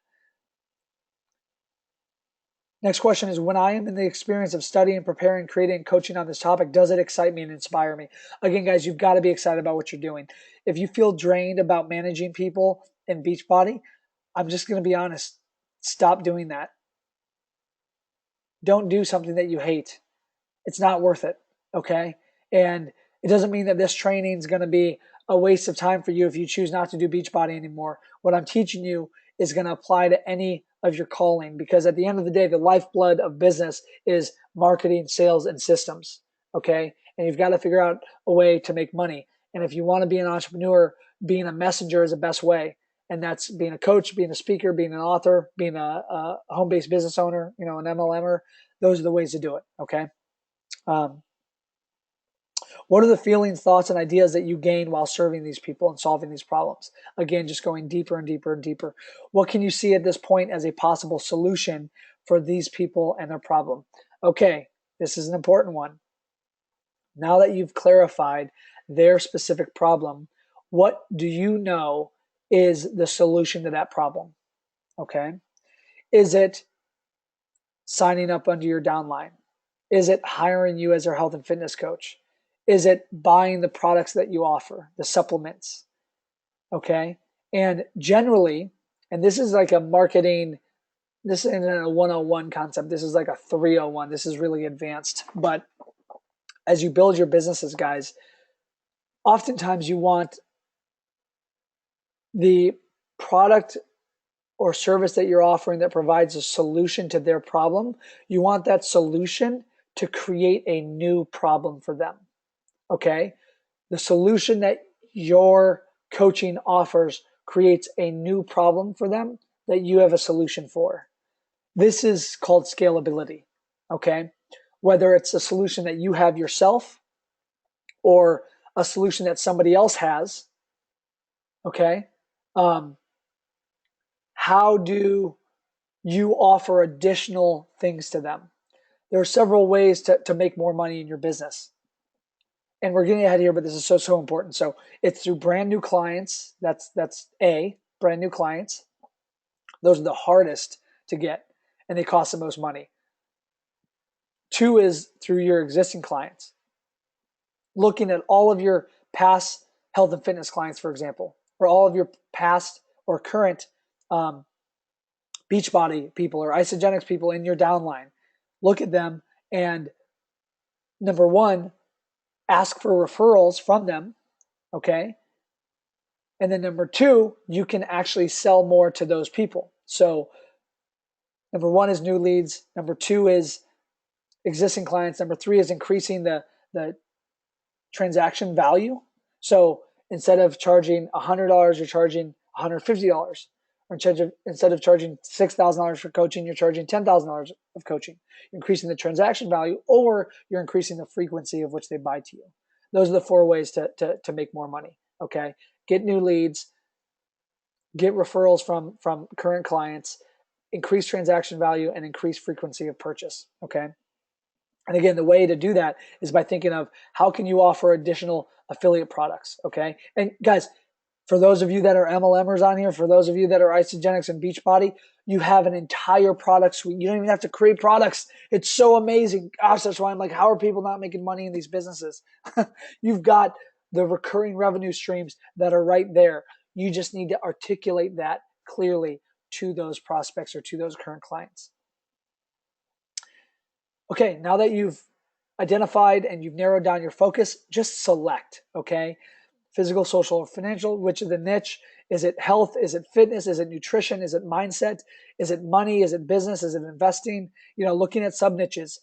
Next question is, when I am in the experience of studying, preparing, creating, and coaching on this topic, does it excite me and inspire me? Again, guys, you've got to be excited about what you're doing. If you feel drained about managing people in Beachbody, I'm just going to be honest. Stop doing that. Don't do something that you hate. It's not worth it. Okay. And it doesn't mean that this training is going to be a waste of time for you if you choose not to do Beachbody anymore. What I'm teaching you is going to apply to any of your calling, because at the end of the day, the lifeblood of business is marketing, sales, and systems. Okay. And you've got to figure out a way to make money. And if you want to be an entrepreneur, being a messenger is the best way. And that's being a coach, being a speaker, being an author, being a home-based business owner, an MLMer. Those are the ways to do it. Okay. Um, what are the feelings, thoughts, and ideas that you gain while serving these people and solving these problems? Again, just going deeper and deeper and deeper. What can you see at this point as a possible solution for these people and their problem? Okay, this is an important one. Now that you've clarified their specific problem, what do you know is the solution to that problem? Okay. Is it signing up under your downline? Is it hiring you as their health and fitness coach? Is it buying the products that you offer, the supplements? Okay. And generally, and this is like a marketing, this isn't a 101 concept. This is like a 301. This is really advanced. But as you build your businesses, guys, oftentimes you want the product or service that you're offering that provides a solution to their problem. You want that solution to create a new problem for them. Okay. The solution that your coaching offers creates a new problem for them that you have a solution for. This is called scalability. Okay. Whether it's a solution that you have yourself or a solution that somebody else has. Okay. How do you offer additional things to them? There are several ways to make more money in your business. And we're getting ahead here, but this is so important. So it's through brand new clients. That's brand new clients. Those are the hardest to get, and they cost the most money. 2 is through your existing clients. Looking at all of your past health and fitness clients, for example, or all of your past or current Beachbody people or Isagenix people in your downline. Look at them and, number 1, ask for referrals from them, okay? And then number 2, you can actually sell more to those people. So number 1 is new leads. Number 2 is existing clients. Number 3 is increasing the transaction value. So instead of charging $100, you're charging $150. Or instead of charging $6,000 for coaching, you're charging $10,000 of coaching. You're increasing the transaction value, or you're increasing the frequency of which they buy to you. Those are the 4 ways to make more money. Okay. Get new leads, get referrals from current clients, increase transaction value, and increase frequency of purchase. Okay. And again, the way to do that is by thinking of how can you offer additional affiliate products. Okay. And guys, for those of you that are MLMers on here, for those of you that are Isagenix and Beachbody, you have an entire product suite. You don't even have to create products. It's so amazing. Gosh, that's why I'm like, how are people not making money in these businesses? You've got the recurring revenue streams that are right there. You just need to articulate that clearly to those prospects or to those current clients. Okay, now that you've identified and you've narrowed down your focus, just select, okay? Physical, social, or financial, which is the niche. Is it health? Is it fitness? Is it nutrition? Is it mindset? Is it money? Is it business? Is it investing? Looking at sub niches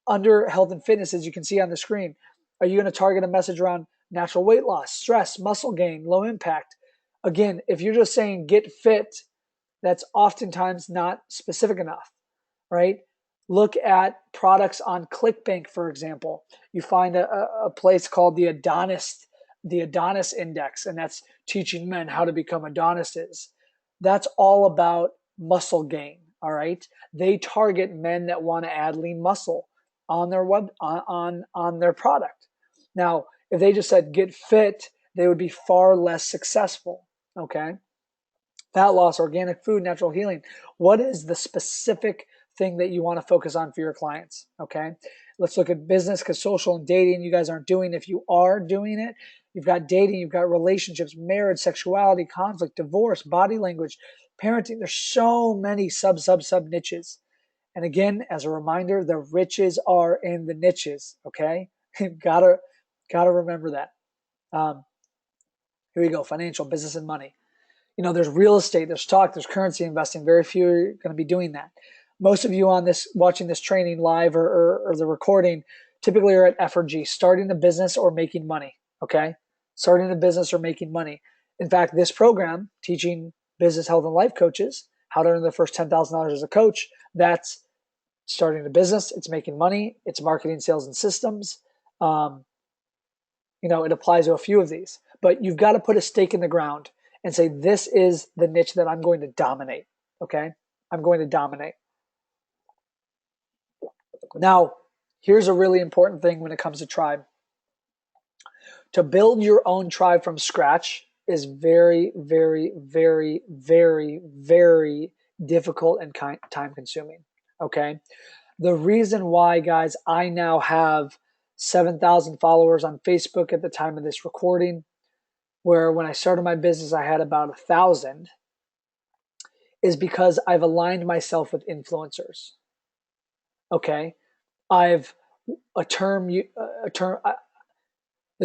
under health and fitness, as you can see on the screen. Are you going to target a message around natural weight loss, stress, muscle gain, low impact? Again, if you're just saying get fit, that's oftentimes not specific enough, right? Look at products on ClickBank, for example. You find a place called the Adonis Index, and that's teaching men how to become Adonises. That's all about muscle gain, all right? They target men that want to add lean muscle on their product. Now, if they just said get fit, they would be far less successful, okay? Fat loss, organic food, natural healing. What is the specific thing that you want to focus on for your clients? Okay. Let's look at business, because social and dating, you guys aren't doing. If you are doing it, you've got dating, you've got relationships, marriage, sexuality, conflict, divorce, body language, parenting. There's so many sub niches. And again, as a reminder, the riches are in the niches. Okay. gotta remember that. Here we go. Financial, business, and money. There's real estate, there's stock, there's currency investing. Very few are going to be doing that. Most of you on this, watching this training live or the recording, typically are at F or G, starting a business or making money. Okay, starting a business or making money. In fact, this program, teaching business, health, and life coaches how to earn their first $10,000 as a coach, that's starting a business. It's making money. It's marketing, sales, and systems. It applies to a few of these, but you've got to put a stake in the ground and say, this is the niche that I'm going to dominate. Okay, I'm going to dominate. Now, here's a really important thing when it comes to tribe. To build your own tribe from scratch is very, very, very, very, very difficult and time consuming. Okay. The reason why, guys, I now have 7,000 followers on Facebook at the time of this recording, where when I started my business, I had about 1,000, is because I've aligned myself with influencers. Okay. The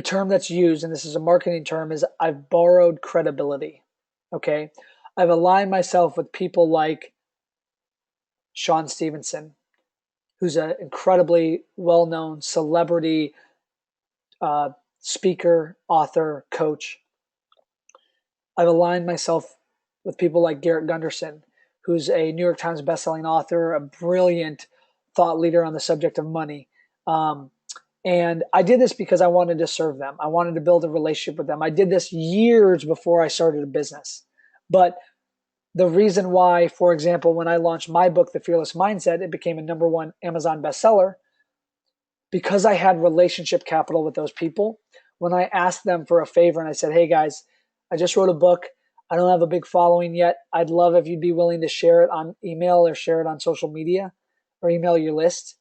term that's used, and this is a marketing term, is I've borrowed credibility. Okay. I've aligned myself with people like Sean Stevenson, who's an incredibly well-known celebrity speaker, author, coach. I've aligned myself with people like Garrett Gunderson, who's a New York Times bestselling author, a brilliant thought leader on the subject of money. And I did this because I wanted to serve them. I wanted to build a relationship with them. I did this years before I started a business. But the reason why, for example, when I launched my book, The Fearless Mindset, it became a #1 Amazon bestseller, because I had relationship capital with those people. When I asked them for a favor and I said, hey guys, I just wrote a book. I don't have a big following yet. I'd love if you'd be willing to share it on email or share it on social media or email your list.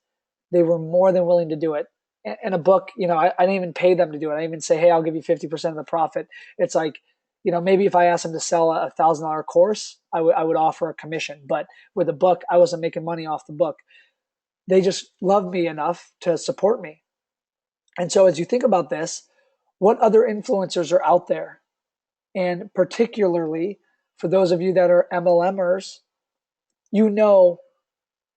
They were more than willing to do it. And a book, I didn't even pay them to do it. I didn't even say, hey, I'll give you 50% of the profit. It's like, maybe if I asked them to sell a $1,000 course, I would offer a commission. But with a book, I wasn't making money off the book. They just loved me enough to support me. And so as you think about this, what other influencers are out there? And particularly for those of you that are MLMers,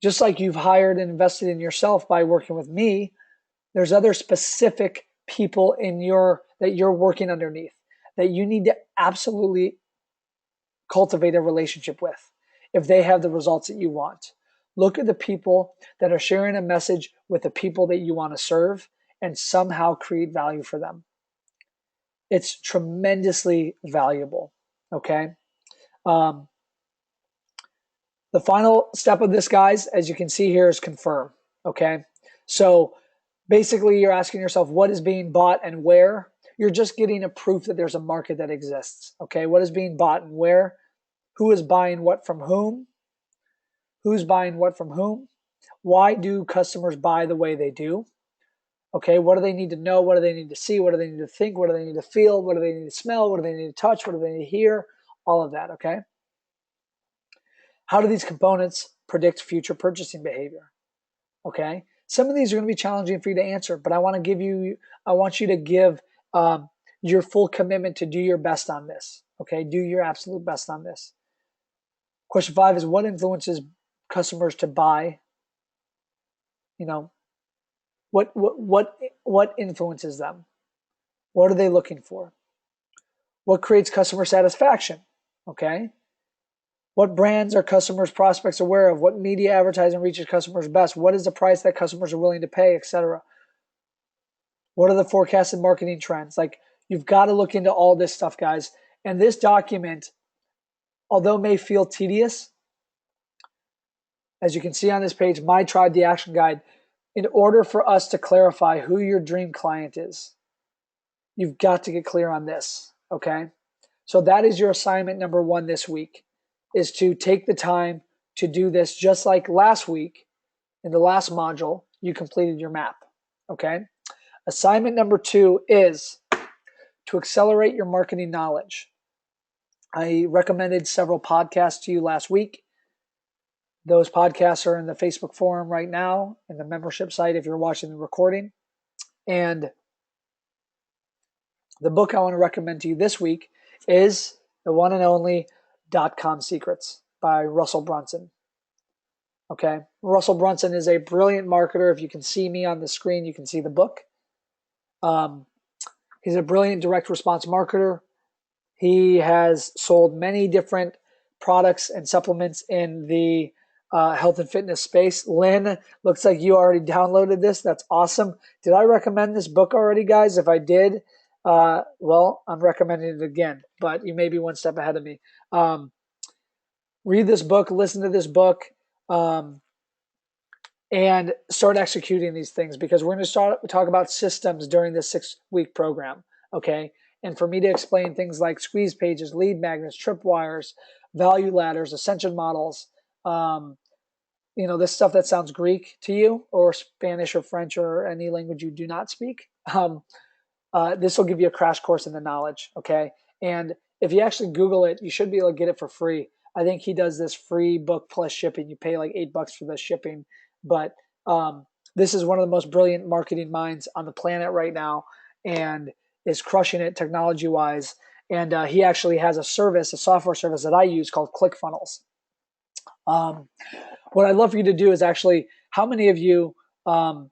just like you've hired and invested in yourself by working with me, there's other specific people that you're working underneath that you need to absolutely cultivate a relationship with if they have the results that you want. Look at the people that are sharing a message with the people that you want to serve and somehow create value for them. It's tremendously valuable. Okay. The final step of this, guys, as you can see here, is confirm. Okay. So basically you're asking yourself what is being bought and where. You're just getting a proof that there's a market that exists. Okay. What is being bought and where? Who is buying what from whom? Who's buying what from whom? Why do customers buy the way they do? Okay, what do they need to know? What do they need to see? What do they need to think? What do they need to feel? What do they need to smell? What do they need to touch? What do they need to hear? All of that, okay? How do these components predict future purchasing behavior? Okay, some of these are going to be challenging for you to answer, but I want you to give your full commitment to do your best on this. Okay, do your absolute best on this. Question 5 is what influences customers to buy? You know, what influences them? What are they looking for? What creates customer satisfaction? Okay. What brands are customers, prospects aware of? What media advertising reaches customers best? What is the price that customers are willing to pay, etc.? What are the forecasted marketing trends? Like, you've got to look into all this stuff, guys. And this document, although may feel tedious, as you can see on this page, My Tribe, the Action Guide, in order for us to clarify who your dream client is, you've got to get clear on this, okay? So that is your assignment number 1 this week, is to take the time to do this, just like last week in the last module, you completed your map, okay? Assignment number 2 is to accelerate your marketing knowledge. I recommended several podcasts to you last week. Those podcasts are in the Facebook forum right now, in the membership site if you're watching the recording. And the book I want to recommend to you this week is the one and only .com Secrets by Russell Brunson. Okay, Russell Brunson is a brilliant marketer. If you can see me on the screen, you can see the book. He's a brilliant direct response marketer. He has sold many different products and supplements in the health and fitness space. Lynn, looks like you already downloaded this. That's awesome. Did I recommend this book already, guys? If I did, well, I'm recommending it again, but you may be one step ahead of me. Read this book, listen to this book, and start executing these things, because we're going to talk about systems during this 6-week program, okay? And for me to explain things like squeeze pages, lead magnets, tripwires, value ladders, ascension models, this stuff that sounds Greek to you, or Spanish or French or any language you do not speak, this will give you a crash course in the knowledge, okay? And if you actually Google it, you should be able to get it for free. I think he does this free book plus shipping. You pay like $8 for the shipping. But this is one of the most brilliant marketing minds on the planet right now, and is crushing it technology-wise. And he actually has a software service that I use called ClickFunnels. What I'd love for you to do is actually, how many of you, go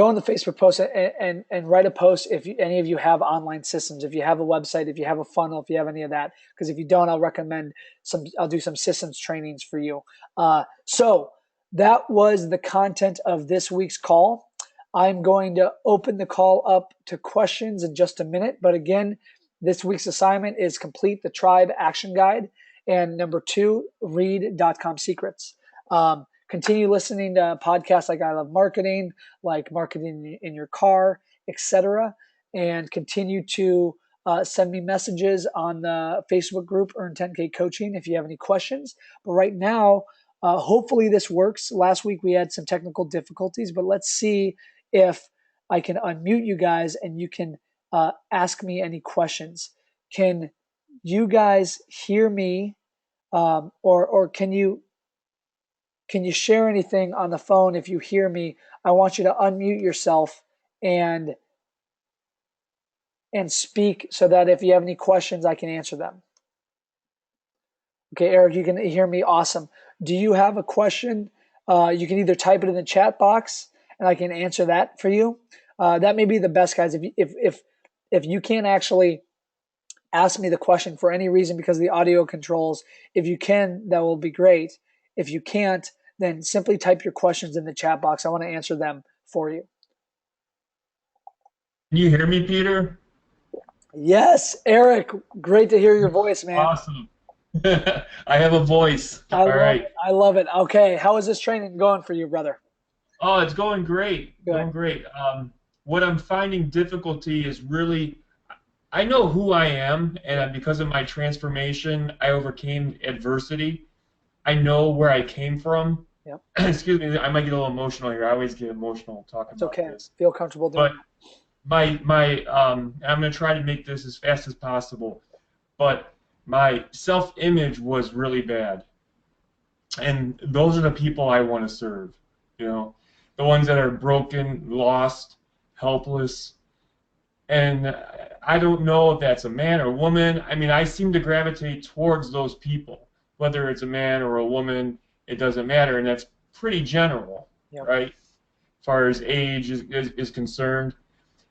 on the Facebook post and write a post if any of you have online systems, if you have a website, if you have a funnel, if you have any of that. Because if you don't, I'll do some systems trainings for you. So that was the content of this week's call. I'm going to open the call up to questions in just a minute. But again, this week's assignment is complete the Tribe Action Guide. And number 2, read .com Secrets. Continue listening to podcasts like I Love Marketing, like Marketing in Your Car, etc. And continue to send me messages on the Facebook group, Earn 10K Coaching, if you have any questions. But right now, hopefully this works. Last week we had some technical difficulties, but let's see if I can unmute you guys and you can ask me any questions. Can you guys hear me, or can you share anything on the phone? If you hear me, I want you to unmute yourself and speak, so that if you have any questions, I can answer them. Okay, Eric, you can hear me. Awesome. Do you have a question? You can either type it in the chat box and I can answer that for you. That may be the best, guys. If you can't actually ask me the question for any reason because of the audio controls, if you can, that will be great. If you can't, then simply type your questions in the chat box. I want to answer them for you. Can you hear me, Peter? Yes, Eric, great to hear your voice, man. Awesome. I have a voice. I All love right. it. I love it. Okay, how is this training going for you, brother? Oh, it's going great. Good. Going great. What I'm finding difficulty is really, I know who I am, and because of my transformation, I overcame adversity. I know where I came from. Yep. Excuse me, I might get a little emotional here. I always get emotional talking It's about okay. this. Feel comfortable doing But I'm going to try to make this as fast as possible. But my self-image was really bad. And those are the people I want to serve, the ones that are broken, lost, helpless. And I don't know if that's a man or a woman. I mean, I seem to gravitate towards those people, whether it's a man or a woman, it doesn't matter, and that's pretty general, Yep. right? As far as age is concerned.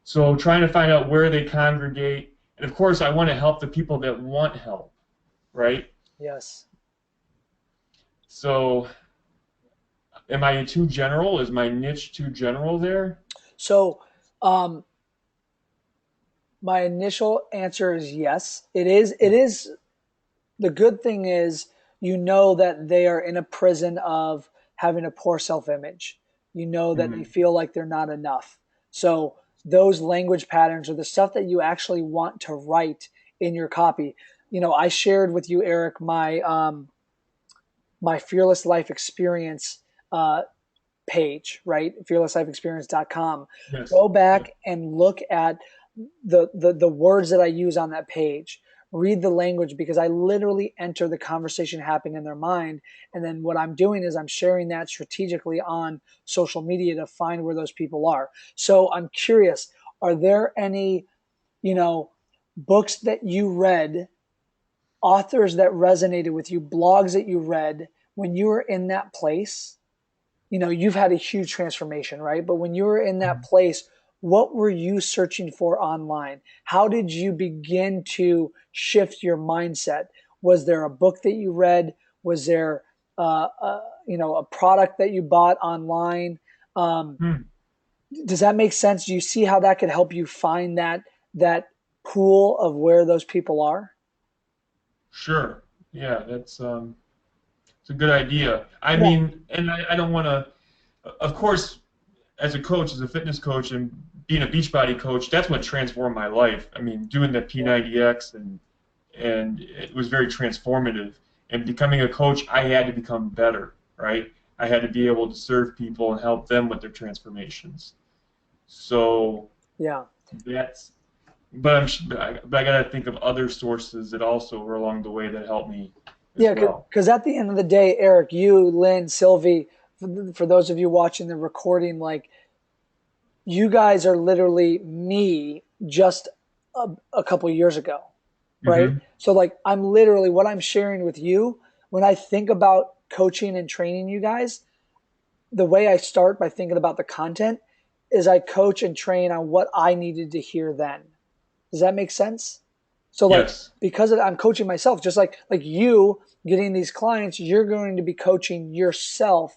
So trying to find out where they congregate, and of course, I want to help the people that want help, right? Yes. So, am I too general? Is my niche too general there? So, um, my initial answer is yes. It is. It is. The good thing is, you know that they are in a prison of having a poor self-image. You know that they Mm-hmm. feel like they're not enough. So those language patterns are the stuff that you actually want to write in your copy. I shared with you, Eric, my fearless life experience uh, page, right? fearlesslifeexperience.com. Yes. Go Yep. back and look at the words that I use on that page. Read the language, because I literally enter the conversation happening in their mind. And then what I'm doing is I'm sharing that strategically on social media to find where those people are. So I'm curious, are there any, you know, books that you read, authors that resonated with you, blogs that you read when you were in that place? You've had a huge transformation, right? But when you were in that place, what were you searching for online? How did you begin to shift your mindset? Was there a book that you read? Was there, a product that you bought online? Um, Hmm. does that make sense? Do you see how that could help you find that pool of where those people are? Sure. Yeah, it's a good idea. I Yeah, mean, and I don't want to, of course, as a coach, as a fitness coach, and being a Beachbody coach, that's what transformed my life. I mean, doing the yeah, P90X and it was very transformative. And becoming a coach, I had to become better, right? I had to be able to serve people and help them with their transformations. So yeah. that's, but I got to think of other sources that also were along the way that helped me as Yeah, well. because at the end of the day, Eric, you, Lynn, Sylvie, for those of you watching the recording, like, you guys are literally me just a couple years ago, right? Hmm. So, like, I'm literally what I'm sharing with you when I think about coaching and training you guys. The way I start by thinking about the content is I coach and train on what I needed to hear then. Does that make sense? So, like, Yes. because I'm coaching myself, just like you getting these clients, you're going to be coaching yourself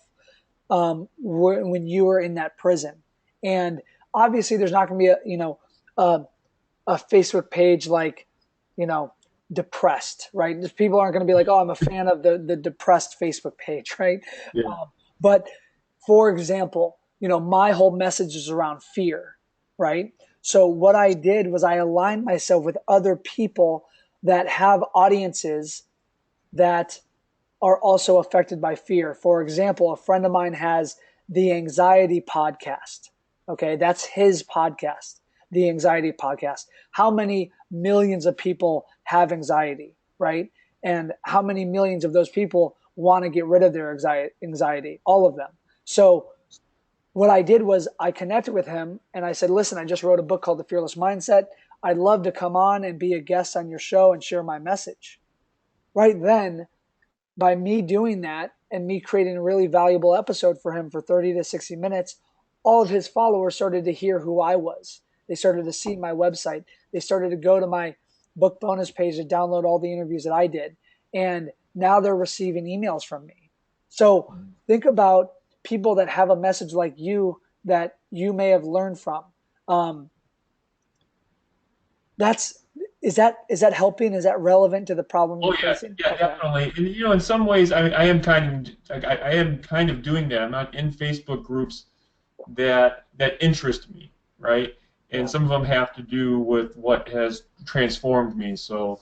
when you were in that prison. And obviously, there's not going to be a, a Facebook page like, you know depressed, right? Just people aren't going to be like, oh, I'm a fan of the depressed Facebook page, right? Yeah. But for example, my whole message is around fear, right? So what I did was I aligned myself with other people that have audiences that are also affected by fear. For example, a friend of mine has the Anxiety Podcast. Okay, that's his podcast, the Anxiety Podcast. How many millions of people have anxiety, right? And how many millions of those people want to get rid of their anxiety? All of them. So what I did was I connected with him and I said, listen, I just wrote a book called The Fearless Mindset. I'd love to come on and be a guest on your show and share my message. Right then, by me doing that and me creating a really valuable episode for him for 30 to 60 minutes, all of his followers started to hear who I was. They started to see my website. They started to go to my book bonus page to download all the interviews that I did. And now they're receiving emails from me. So think about people that have a message like you that you may have learned from. Um, that's is that helping? Is that relevant to the problem you're Oh yeah, facing? yeah, Okay. definitely. And in some ways, I am kind of I am kind of doing that. I'm not in Facebook groups that interest me, right? And Yeah. some of them have to do with what has transformed me. So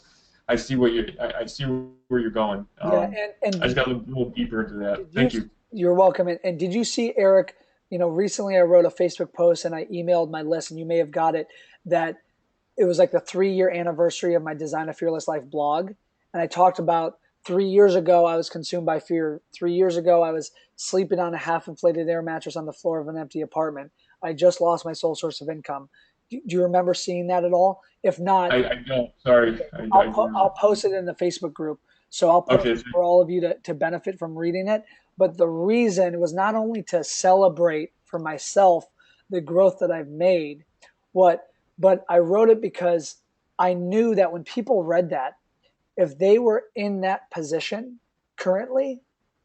I see where you're going. Yeah. And I just got a little deeper into that. did you Thank you. you're welcome. And did you see, Eric, recently I wrote a Facebook post and I emailed my list, and you may have got it, that it was like the 3-year anniversary of my Design a Fearless Life blog. And I talked about 3 years ago, I was consumed by fear. 3 years ago, I was sleeping on a half inflated air mattress on the floor of an empty apartment. I just lost my sole source of income. Do you remember seeing that at all? If not, I don't. Sorry, okay, I do I'll not. post it in the Facebook group. So I'll post Okay. it for all of you to benefit from reading it. But the reason was not only to celebrate for myself the growth that I've made, what but I wrote it because I knew that when people read that, if they were in that position currently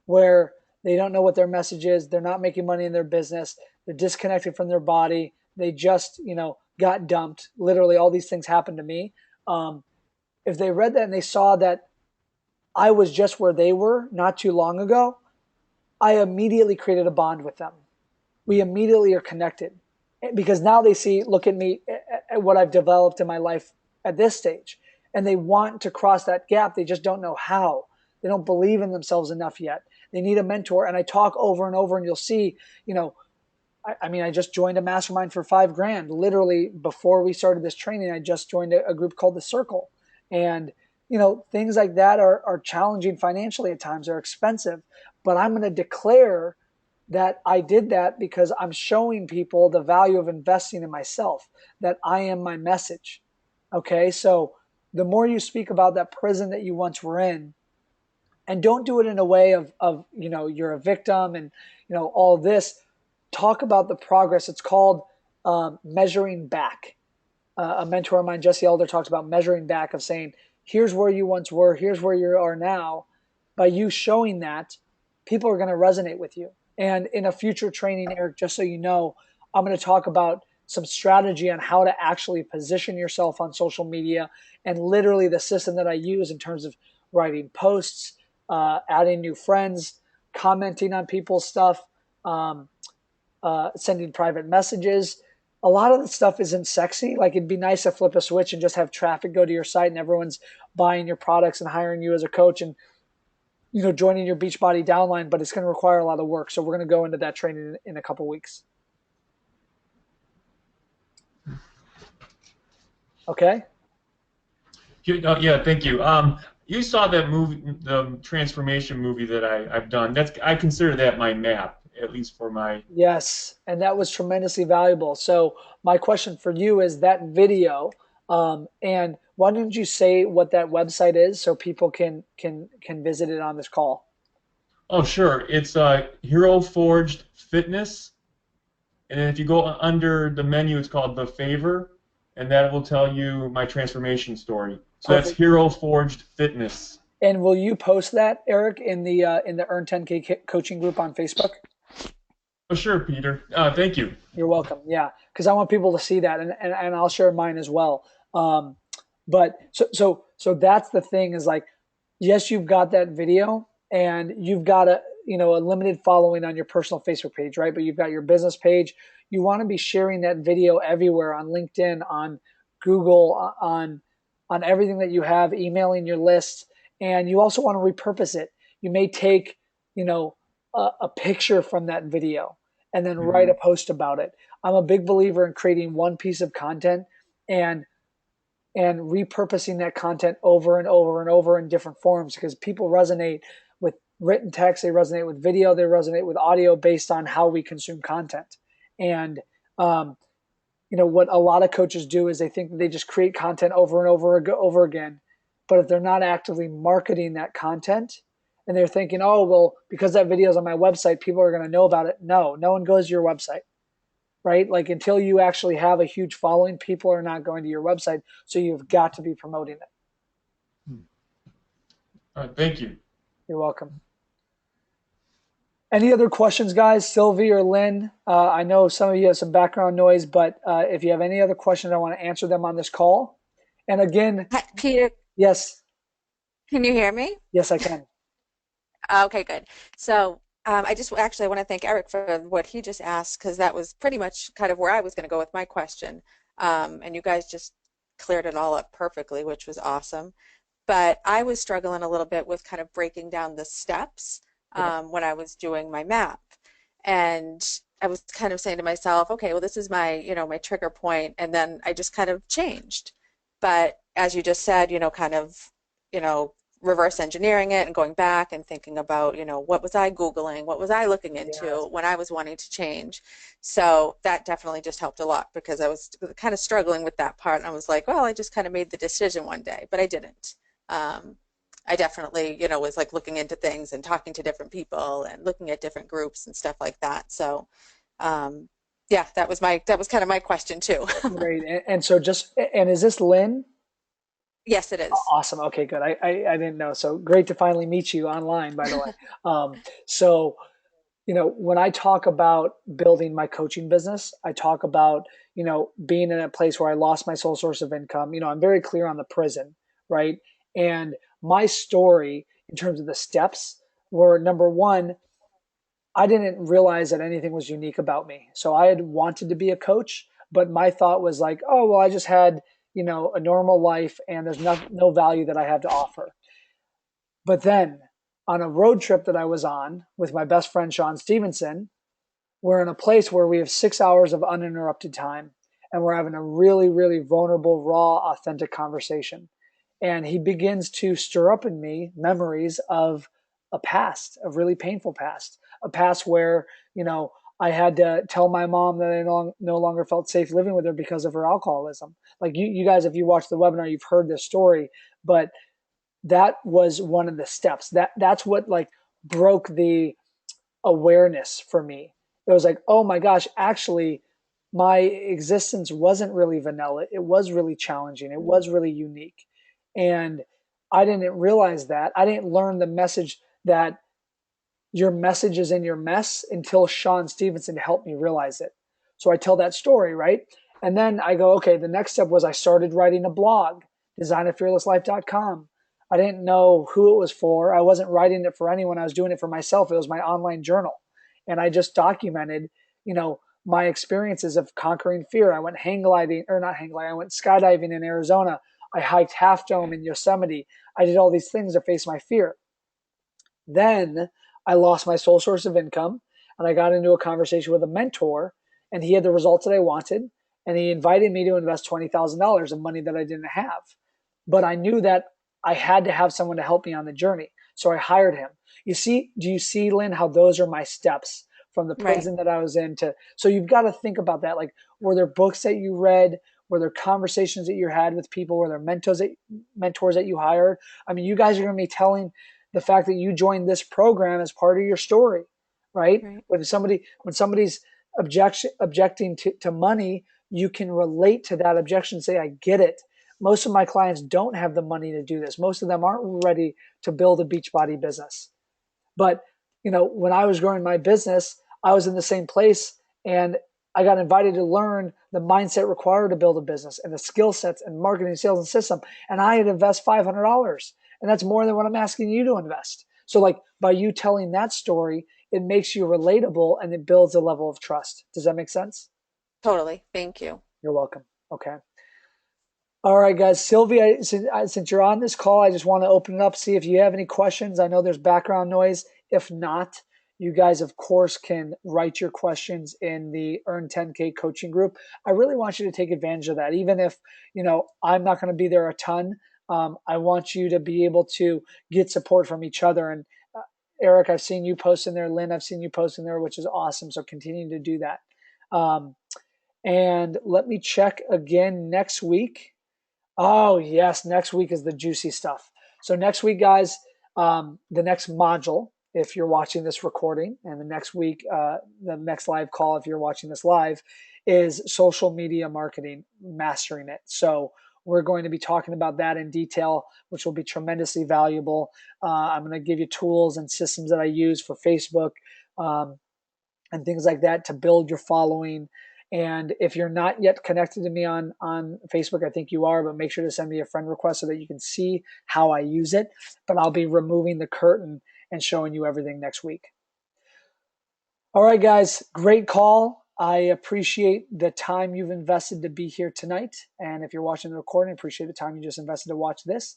where they don't know what their message is, they're not making money in their business, they're disconnected from their body, they just, got dumped. Literally, all these things happened to me. Um, if they read that and they saw that I was just where they were not too long ago, I immediately created a bond with them. We immediately are connected because now they see, look at me, at what I've developed in my life at this stage. And they want to cross that gap. They just don't know how. They don't believe in themselves enough yet. They need a mentor. And I talk over and over, and you'll see, I just joined a mastermind for 5 grand. Literally, before we started this training, I just joined a group called The Circle. And, things like that are challenging financially at times, they're expensive. But I'm going to declare that I did that because I'm showing people the value of investing in myself, that I am my message. Okay. So the more you speak about that prison that you once were in, and don't do it in a way of you're a victim and, all this, talk about the progress. It's called measuring back. A mentor of mine, Jesse Elder, talks about measuring back, of saying, here's where you once were, here's where you are now. By you showing that, people are going to resonate with you. And in a future training, Eric, just so you know, I'm going to talk about some strategy on how to actually position yourself on social media, and literally the system that I use in terms of writing posts, adding new friends, commenting on people's stuff, um, sending private messages. A lot of the stuff isn't sexy. Like, it'd be nice to flip a switch and just have traffic go to your site and everyone's buying your products and hiring you as a coach and, joining your Beachbody downline, but it's going to require a lot of work. So we're going to go into that training in a couple weeks. Okay. Yeah, thank you. You saw that movie, the transformation movie that I've done. I consider that my map, at least for my. Yes, and that was tremendously valuable. So my question for you is that video, and why don't you say what that website is so people can visit it on this call? Oh, sure. It's Hero Forged Fitness, and then if you go under the menu, it's called The Favor, and that will tell you my transformation story. So that's Perfect. Hero Forged Fitness. And will you post that, Eric, in the Earn 10K coaching group on Facebook? Oh, sure, Peter. Thank you. You're welcome. Yeah, because I want people to see that, and I'll share mine as well. Um, but so that's the thing, is like, yes, you've got that video, and you've got a limited following on your personal Facebook page, right? But you've got your business page. You want to be sharing that video everywhere, on LinkedIn, on Google, on everything that you have, emailing your list, and you also want to repurpose it. You may take a picture from that video and then write Hmm. a post about it. I'm a big believer in creating one piece of content and repurposing that content over and over and over in different forms, because people resonate with written text, they resonate with video, they resonate with audio, based on how we consume content. And um, what a lot of coaches do is they think that they just create content over and over again, but if they're not actively marketing that content, and they're thinking, oh well, because that video is on my website, people are going to know about it. No one goes to your website, right? Like, until you actually have a huge following, people are not going to your website. So you've got to be promoting it. Thank you. You're welcome. Any other questions, guys? Sylvie or Lynn? I know some of you have some background noise, but if you have any other questions, I want to answer them on this call. And again, Hi, Peter, yes, can you hear me? yes, I can. Okay, good. So I just actually want to thank Eric for what he just asked, because that was pretty much kind of where I was going to go with my question. And you guys just cleared it all up perfectly, which was awesome. But I was struggling a little bit with kind of breaking down the steps Okay. when I was doing my map. And I was kind of saying to myself, okay, well, this is my, my trigger point, and then I just kind of changed. But as you just said, kind of, you know, reverse engineering it and going back and thinking about, what was I Googling? What was I looking Yes. into when I was wanting to change? So that definitely just helped a lot because I was kind of struggling with that part. And I was like, well, I just kind of made the decision one day, but I didn't. I definitely, was like looking into things and talking to different people and looking at different groups and stuff like that. So, yeah, that was kind of my question too. Great. And so and is this Lynn? Yes, it is. Awesome. Okay, good. I didn't know. So great to finally meet you online, by the way. So, when I talk about building my coaching business, I talk about, being in a place where I lost my sole source of income. I'm very clear on the prison, right? And my story in terms of the steps were number one, I didn't realize that anything was unique about me. So I had wanted to be a coach, but my thought was like, oh, well, I just had, a normal life and there's no value that I have to offer. But then on a road trip that I was on with my best friend, Sean Stevenson, we're in a place where we have 6 hours of uninterrupted time and we're having a really, really vulnerable, raw, authentic conversation. And he begins to stir up in me memories of a past, a really painful past, a past where, I had to tell my mom that I no longer felt safe living with her because of her alcoholism. Like you guys, if you watch the webinar, you've heard this story, but that was one of the steps. That's what like broke the awareness for me. It was like, oh my gosh, actually, my existence wasn't really vanilla. It was really challenging. It was really unique. And I didn't realize that. I didn't learn the message that your message is in your mess until Sean Stevenson helped me realize it. So I tell that story, right? And then I go, okay, the next step was I started writing a blog, designafearlesslife.com. I didn't know who it was for. I wasn't writing it for anyone. I was doing it for myself. It was my online journal. And I just documented, my experiences of conquering fear. I went hang gliding, or not hang gliding, I went skydiving in Arizona. I hiked Half Dome in Yosemite. I did all these things to face my fear. Then I lost my sole source of income and I got into a conversation with a mentor and he had the results that I wanted. And he invited me to invest $20,000 of money that I didn't have. But I knew that I had to have someone to help me on the journey. So I hired him. Do you see, Lynn, how those are my steps from the Right. prison that I was in to, so you've got to think about that. Like, were there books that you read? Were there conversations that you had with people? Were there mentors that you hired? I mean, you guys are going to be telling the fact that you joined this program as part of your story, right? Right. When somebody's objecting to money, you can relate to that objection and say, I get it. Most of my clients don't have the money to do this. Most of them aren't ready to build a Beachbody business. But, when I was growing my business, I was in the same place and I got invited to learn the mindset required to build a business and the skill sets and marketing, sales, and system. And I had to invest $500. And that's more than what I'm asking you to invest. So like by you telling that story, it makes you relatable and it builds a level of trust. Does that make sense? Totally. Thank you. You're welcome. Okay. All right, guys. Sylvia, since you're on this call, I just want to open it up, see if you have any questions. I know there's background noise. If not, you guys, of course, can write your questions in the Earn 10K coaching group. I really want you to take advantage of that. Even if, I'm not going to be there a ton, I want you to be able to get support from each other. And Eric, I've seen you post in there. Lynn, I've seen you post in there, which is awesome. So continue to do that. And let me check again next week. Oh, yes. Next week is the juicy stuff. So next week, guys, the next module, if you're watching this recording, and the next week, the next live call, if you're watching this live, is social media marketing, mastering it. So we're going to be talking about that in detail, which will be tremendously valuable. I'm going to give you tools and systems that I use for Facebook and things like that to build your following. And if you're not yet connected to me on Facebook, I think you are, but make sure to send me a friend request so that you can see how I use it. But I'll be removing the curtain and showing you everything next week. All right, guys, great call. I appreciate the time you've invested to be here tonight. And if you're watching the recording, I appreciate the time you just invested to watch this.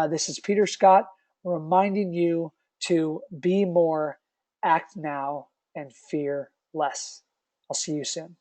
This is Peter Scott reminding you to be more, act now, and fear less. I'll see you soon.